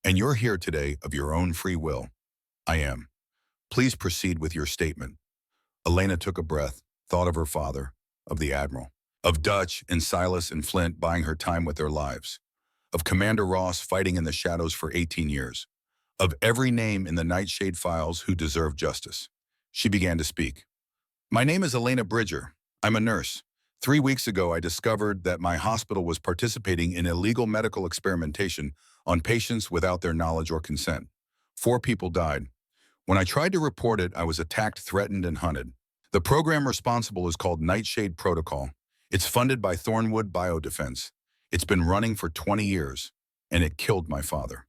And you're here today of your own free will. I am. Please proceed with your statement. Elena took a breath, thought of her father, of the Admiral, of Dutch and Silas and Flint buying her time with their lives, of Commander Ross fighting in the shadows for 18 years, of every name in the Nightshade files who deserved justice. She began to speak. My name is Elena Bridger. I'm a nurse. 3 weeks ago, I discovered that my hospital was participating in illegal medical experimentation on patients without their knowledge or consent. 4 people died. When I tried to report it, I was attacked, threatened, and hunted. The program responsible is called Nightshade Protocol. It's funded by Thornwood Biodefense. It's been running for 20 years, and it killed my father.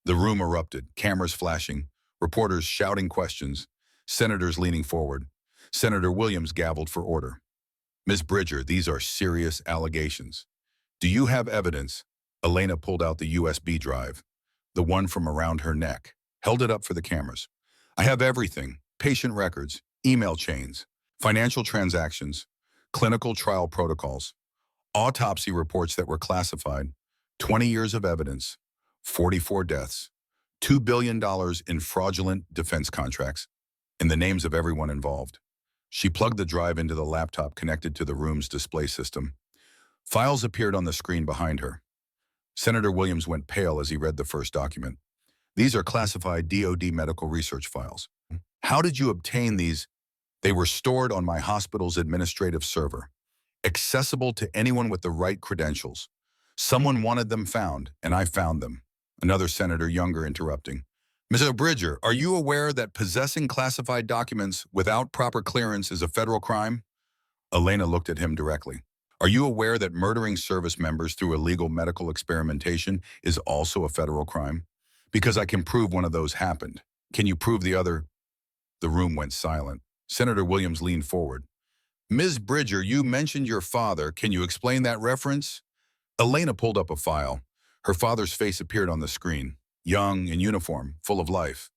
The room erupted, cameras flashing, reporters shouting questions, senators leaning forward. Senator Williams gavelled for order. Ms. Bridger, these are serious allegations. Do you have evidence? Elena pulled out the USB drive, the one from around her neck, held it up for the cameras. I have everything, patient records, email chains, financial transactions, clinical trial protocols, autopsy reports that were classified, 20 years of evidence, 44 deaths, $2 billion in fraudulent defense contracts, and the names of everyone involved. She plugged the drive into the laptop connected to the room's display system. Files appeared on the screen behind her. Senator Williams went pale as he read the first document. These are classified DoD medical research files. How did you obtain these? They were stored on my hospital's administrative server, accessible to anyone with the right credentials. Someone wanted them found, and I found them. Another senator, younger, interrupting. Mr. Bridger, are you aware that possessing classified documents without proper clearance is a federal crime? Elena looked at him directly. Are you aware that murdering service members through illegal medical experimentation is also a federal crime? Because I can prove one of those happened. Can you prove the other? The room went silent. Senator Williams leaned forward. Ms. Bridger, you mentioned your father. Can you explain that reference? Elena pulled up a file. Her father's face appeared on the screen. Young, in uniform, full of life.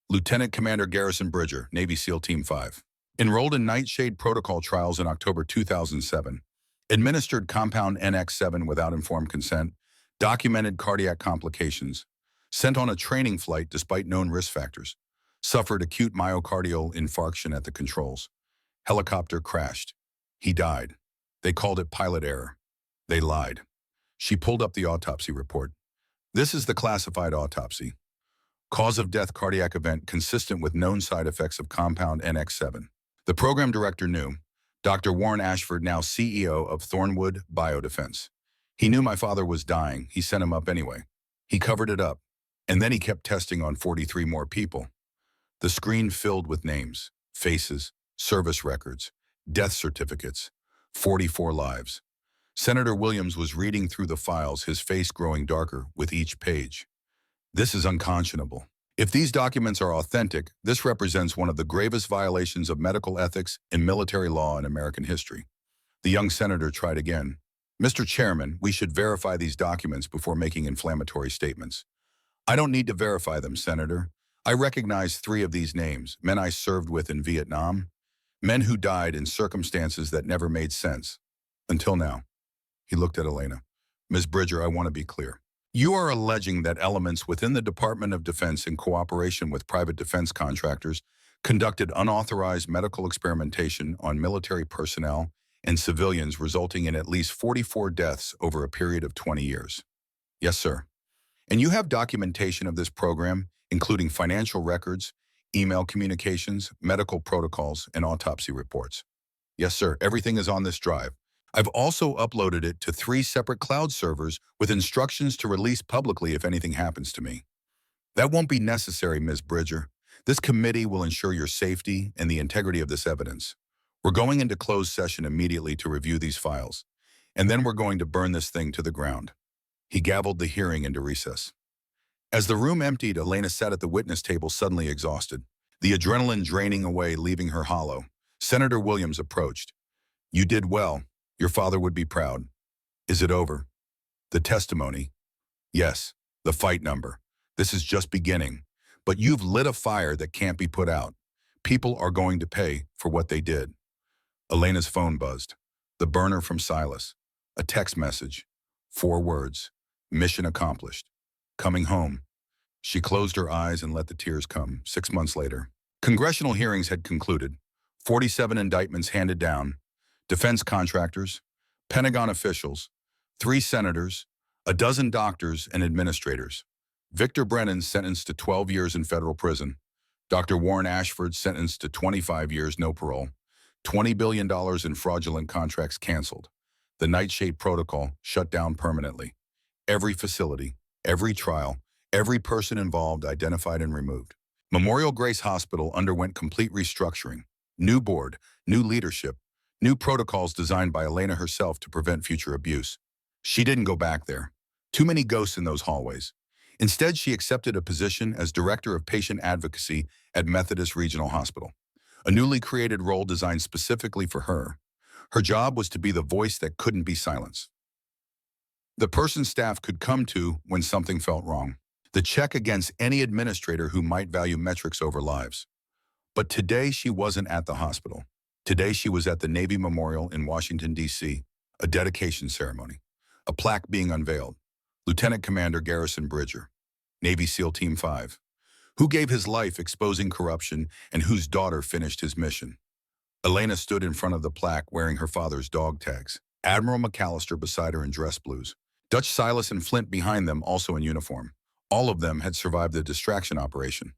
Lieutenant Commander Garrison Bridger, Navy SEAL Team 5. Enrolled in Nightshade Protocol trials in October 2007. Administered compound NX7 without informed consent. Documented cardiac complications. Sent on a training flight despite known risk factors. Suffered acute myocardial infarction at the controls. Helicopter crashed. He died. They called it pilot error. They lied. She pulled up the autopsy report. This is the classified autopsy. Cause of death cardiac event consistent with known side effects of compound NX7. The program director knew. Dr. Warren Ashford, now CEO of Thornwood Biodefense. He knew my father was dying. He sent him up anyway. He covered it up. And then he kept testing on 43 more people. The screen filled with names, faces, service records, death certificates, 44 lives. Senator Williams was reading through the files, his face growing darker with each page. This is unconscionable. If these documents are authentic, this represents one of the gravest violations of medical ethics and military law in American history. The young senator tried again. Mr. Chairman, we should verify these documents before making inflammatory statements. I don't need to verify them, Senator. I recognize 3 of these names, men I served with in Vietnam, men who died in circumstances that never made sense. Until now. He looked at Elena. Ms. Bridger, I want to be clear. You are alleging that elements within the Department of Defense, in cooperation with private defense contractors, conducted unauthorized medical experimentation on military personnel and civilians, resulting in at least 44 deaths over a period of 20 years. Yes, sir. And you have documentation of this program, including financial records, email communications, medical protocols, and autopsy reports. Yes, sir. Everything is on this drive. I've also uploaded it to 3 separate cloud servers with instructions to release publicly if anything happens to me. That won't be necessary, Ms. Bridger. This committee will ensure your safety and the integrity of this evidence. We're going into closed session immediately to review these files, and then we're going to burn this thing to the ground. He gavelled the hearing into recess. As the room emptied, Elena sat at the witness table, suddenly exhausted, the adrenaline draining away, leaving her hollow. Senator Williams approached. You did well. Your father would be proud. Is it over? The testimony? Yes. The fight number. This is just beginning. But you've lit a fire that can't be put out. People are going to pay for what they did. Elena's phone buzzed. The burner from Silas. A text message. 4 words. Mission accomplished. Coming home. She closed her eyes and let the tears come. 6 months later. Congressional hearings had concluded. 47 indictments handed down. Defense contractors, Pentagon officials, 3 senators, a dozen doctors and administrators. Victor Brennan sentenced to 12 years in federal prison. Dr. Warren Ashford sentenced to 25 years, no parole. $20 billion in fraudulent contracts canceled. The Nightshade Protocol shut down permanently. Every facility, every trial, every person involved identified and removed. Memorial Grace Hospital underwent complete restructuring. New board, new leadership, new protocols designed by Elena herself to prevent future abuse. She didn't go back there. Too many ghosts in those hallways. Instead, she accepted a position as Director of Patient Advocacy at Methodist Regional Hospital, a newly created role designed specifically for her. Her job was to be the voice that couldn't be silenced. The person staff could come to when something felt wrong. The check against any administrator who might value metrics over lives. But today she wasn't at the hospital. Today she was at the Navy Memorial in Washington, D.C., a dedication ceremony, a plaque being unveiled. Lieutenant Commander Garrison Bridger, Navy SEAL Team 5, who gave his life exposing corruption and whose daughter finished his mission. Elena stood in front of the plaque wearing her father's dog tags. Admiral McAllister beside her in dress blues. Dutch Silas and Flint behind them, also in uniform. All of them had survived the distraction operation.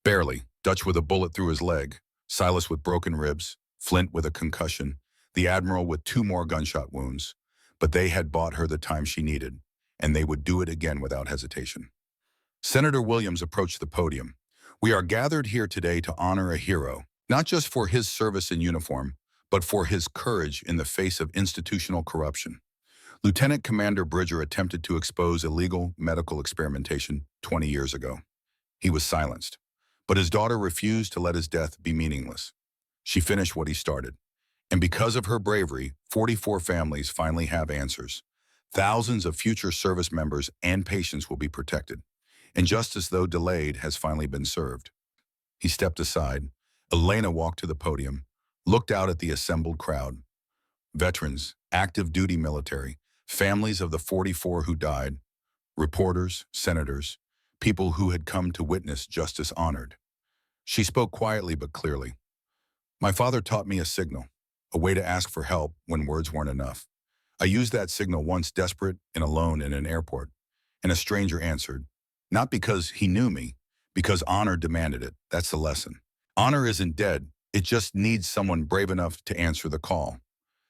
Barely. Dutch with a bullet through his leg, Silas with broken ribs, Flint with a concussion, the Admiral with 2 more gunshot wounds. But they had bought her the time she needed, and they would do it again without hesitation. Senator Williams approached the podium. We are gathered here today to honor a hero, not just for his service in uniform, but for his courage in the face of institutional corruption. Lieutenant Commander Bridger attempted to expose illegal medical experimentation 20 years ago. He was silenced, but his daughter refused to let his death be meaningless. She finished what he started. And because of her bravery, 44 families finally have answers. Thousands of future service members and patients will be protected. And justice, though delayed, has finally been served. He stepped aside. Elena walked to the podium, looked out at the assembled crowd. Veterans, active duty military, families of the 44 who died, reporters, senators, people who had come to witness justice honored. She spoke quietly but clearly. My father taught me a signal, a way to ask for help when words weren't enough. I used that signal once, desperate and alone in an airport, and a stranger answered. Not because he knew me, because honor demanded it. That's the lesson. Honor isn't dead. It just needs someone brave enough to answer the call.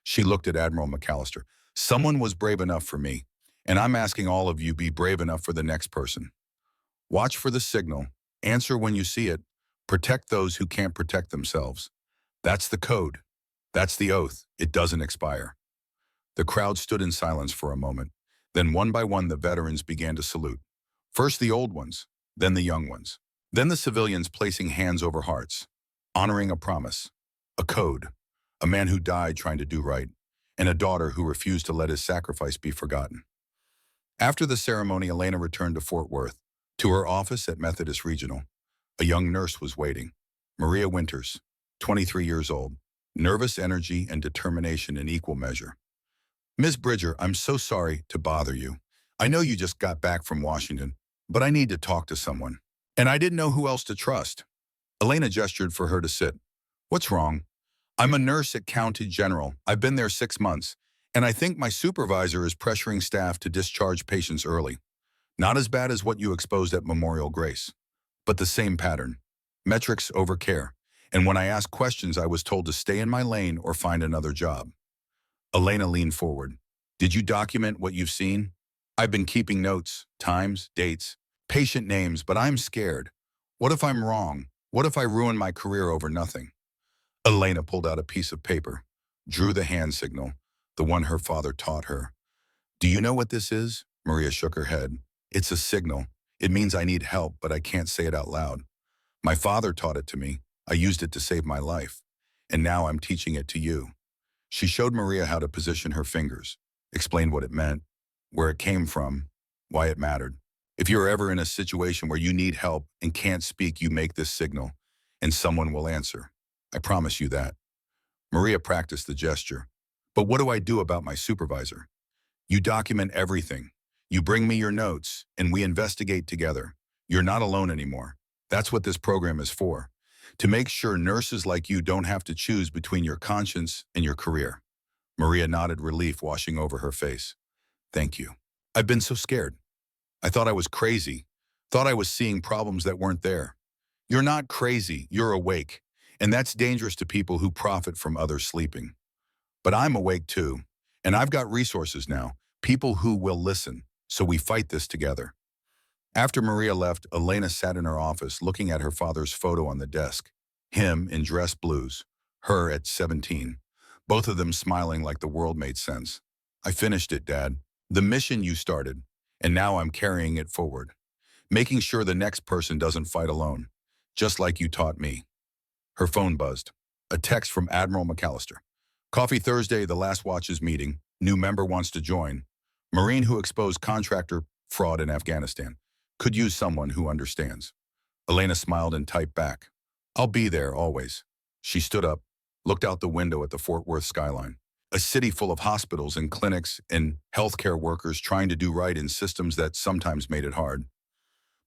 She looked at Admiral McAllister. Someone was brave enough for me, and I'm asking all of you be brave enough for the next person. Watch for the signal. Answer when you see it. Protect those who can't protect themselves. That's the code. That's the oath. It doesn't expire. The crowd stood in silence for a moment. Then one by one the veterans began to salute. First the old ones, then the young ones. Then the civilians placing hands over hearts, honoring a promise, a code, a man who died trying to do right, and a daughter who refused to let his sacrifice be forgotten. After the ceremony, Elena returned to Fort Worth. To her office at Methodist Regional, a young nurse was waiting. Maria Winters, 23 years old, nervous energy and determination in equal measure. Ms. Bridger, I'm so sorry to bother you. I know you just got back from Washington, but I need to talk to someone. And I didn't know who else to trust. Elena gestured for her to sit. What's wrong? I'm a nurse at County General. I've been there 6 months, and I think my supervisor is pressuring staff to discharge patients early. Not as bad as what you exposed at Memorial Grace, but the same pattern. Metrics over care. And when I asked questions, I was told to stay in my lane or find another job. Elena leaned forward. Did you document what you've seen? I've been keeping notes, times, dates, patient names, but I'm scared. What if I'm wrong? What if I ruin my career over nothing? Elena pulled out a piece of paper, drew the hand signal, the one her father taught her. Do you know what this is? Maria shook her head. It's a signal. It means I need help, but I can't say it out loud. My father taught it to me. I used it to save my life. And now I'm teaching it to you. She showed Maria how to position her fingers, explained what it meant, where it came from, why it mattered. If you're ever in a situation where you need help and can't speak, you make this signal, and someone will answer. I promise you that. Maria practiced the gesture. But what do I do about my supervisor? You document everything. You bring me your notes, and we investigate together. You're not alone anymore. That's what this program is for. To make sure nurses like you don't have to choose between your conscience and your career. Maria nodded, relief washing over her face. Thank you. I've been so scared. I thought I was crazy. Thought I was seeing problems that weren't there. You're not crazy, you're awake. And that's dangerous to people who profit from others sleeping. But I'm awake too. And I've got resources now, people who will listen. So we fight this together. After Maria left, Elena sat in her office looking at her father's photo on the desk. Him in dress blues, her at 17. Both of them smiling like the world made sense. I finished it, Dad. The mission you started. And now I'm carrying it forward. Making sure the next person doesn't fight alone. Just like you taught me. Her phone buzzed. A text from Admiral McAllister. Coffee Thursday, the last watch's meeting. New member wants to join. Marine who exposed contractor fraud in Afghanistan. Could use someone who understands. Elena smiled and typed back. I'll be there, always. She stood up, looked out the window at the Fort Worth skyline. A city full of hospitals and clinics and healthcare workers trying to do right in systems that sometimes made it hard.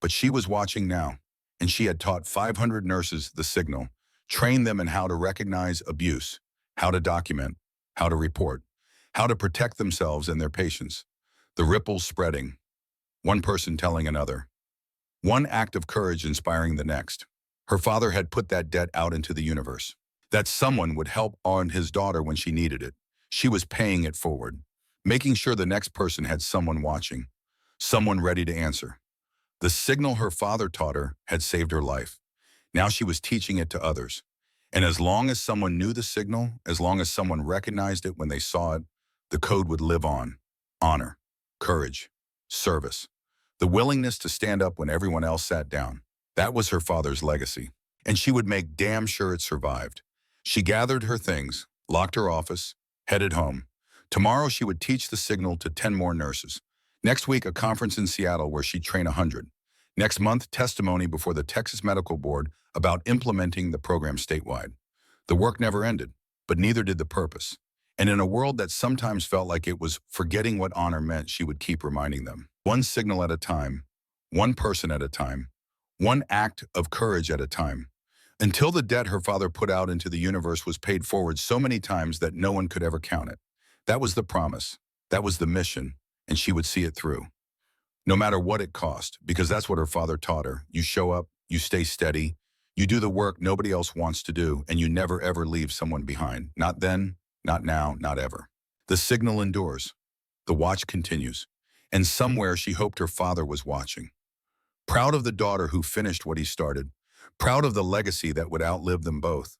But she was watching now, and she had taught 500 nurses the signal, trained them in how to recognize abuse, how to document, how to report, how to protect themselves and their patients. The ripples spreading. One person telling another, One act of courage inspiring the next. Her father had put that debt out into the universe. That someone would help on his daughter when she needed it. She was paying it forward, making sure the next person had someone watching, someone ready to answer. The signal her father taught her had saved her life. Now she was teaching it to others. And as long as someone knew the signal, as long as someone recognized it when they saw it, the code would live on. Honor, courage, service, the willingness to stand up when everyone else sat down. That was her father's legacy. And she would make damn sure it survived. She gathered her things, locked her office, headed home. Tomorrow she would teach the signal to 10 more nurses. Next week, a conference in Seattle where she'd train 100. Next month, testimony before the Texas Medical Board about implementing the program statewide. The work never ended, but neither did the purpose. And in a world that sometimes felt like it was forgetting what honor meant, she would keep reminding them. One signal at a time, one person at a time, one act of courage at a time. Until the debt her father put out into the universe was paid forward so many times that no one could ever count it. That was the promise. That was the mission. And she would see it through. No matter what it cost, because that's what her father taught her. You show up, you stay steady, you do the work nobody else wants to do, and you never ever leave someone behind. Not then, not now, not ever. The signal endures. The watch continues. And somewhere she hoped her father was watching. Proud of the daughter who finished what he started. Proud of the legacy that would outlive them both.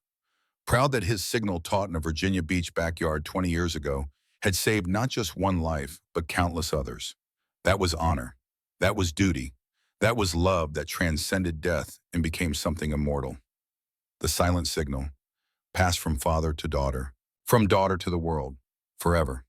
Proud that his signal taught in a Virginia Beach backyard 20 years ago had saved not just one life, but countless others. That was honor. That was duty. That was love that transcended death and became something immortal. The silent signal, passed from father to daughter, from daughter to the world, forever.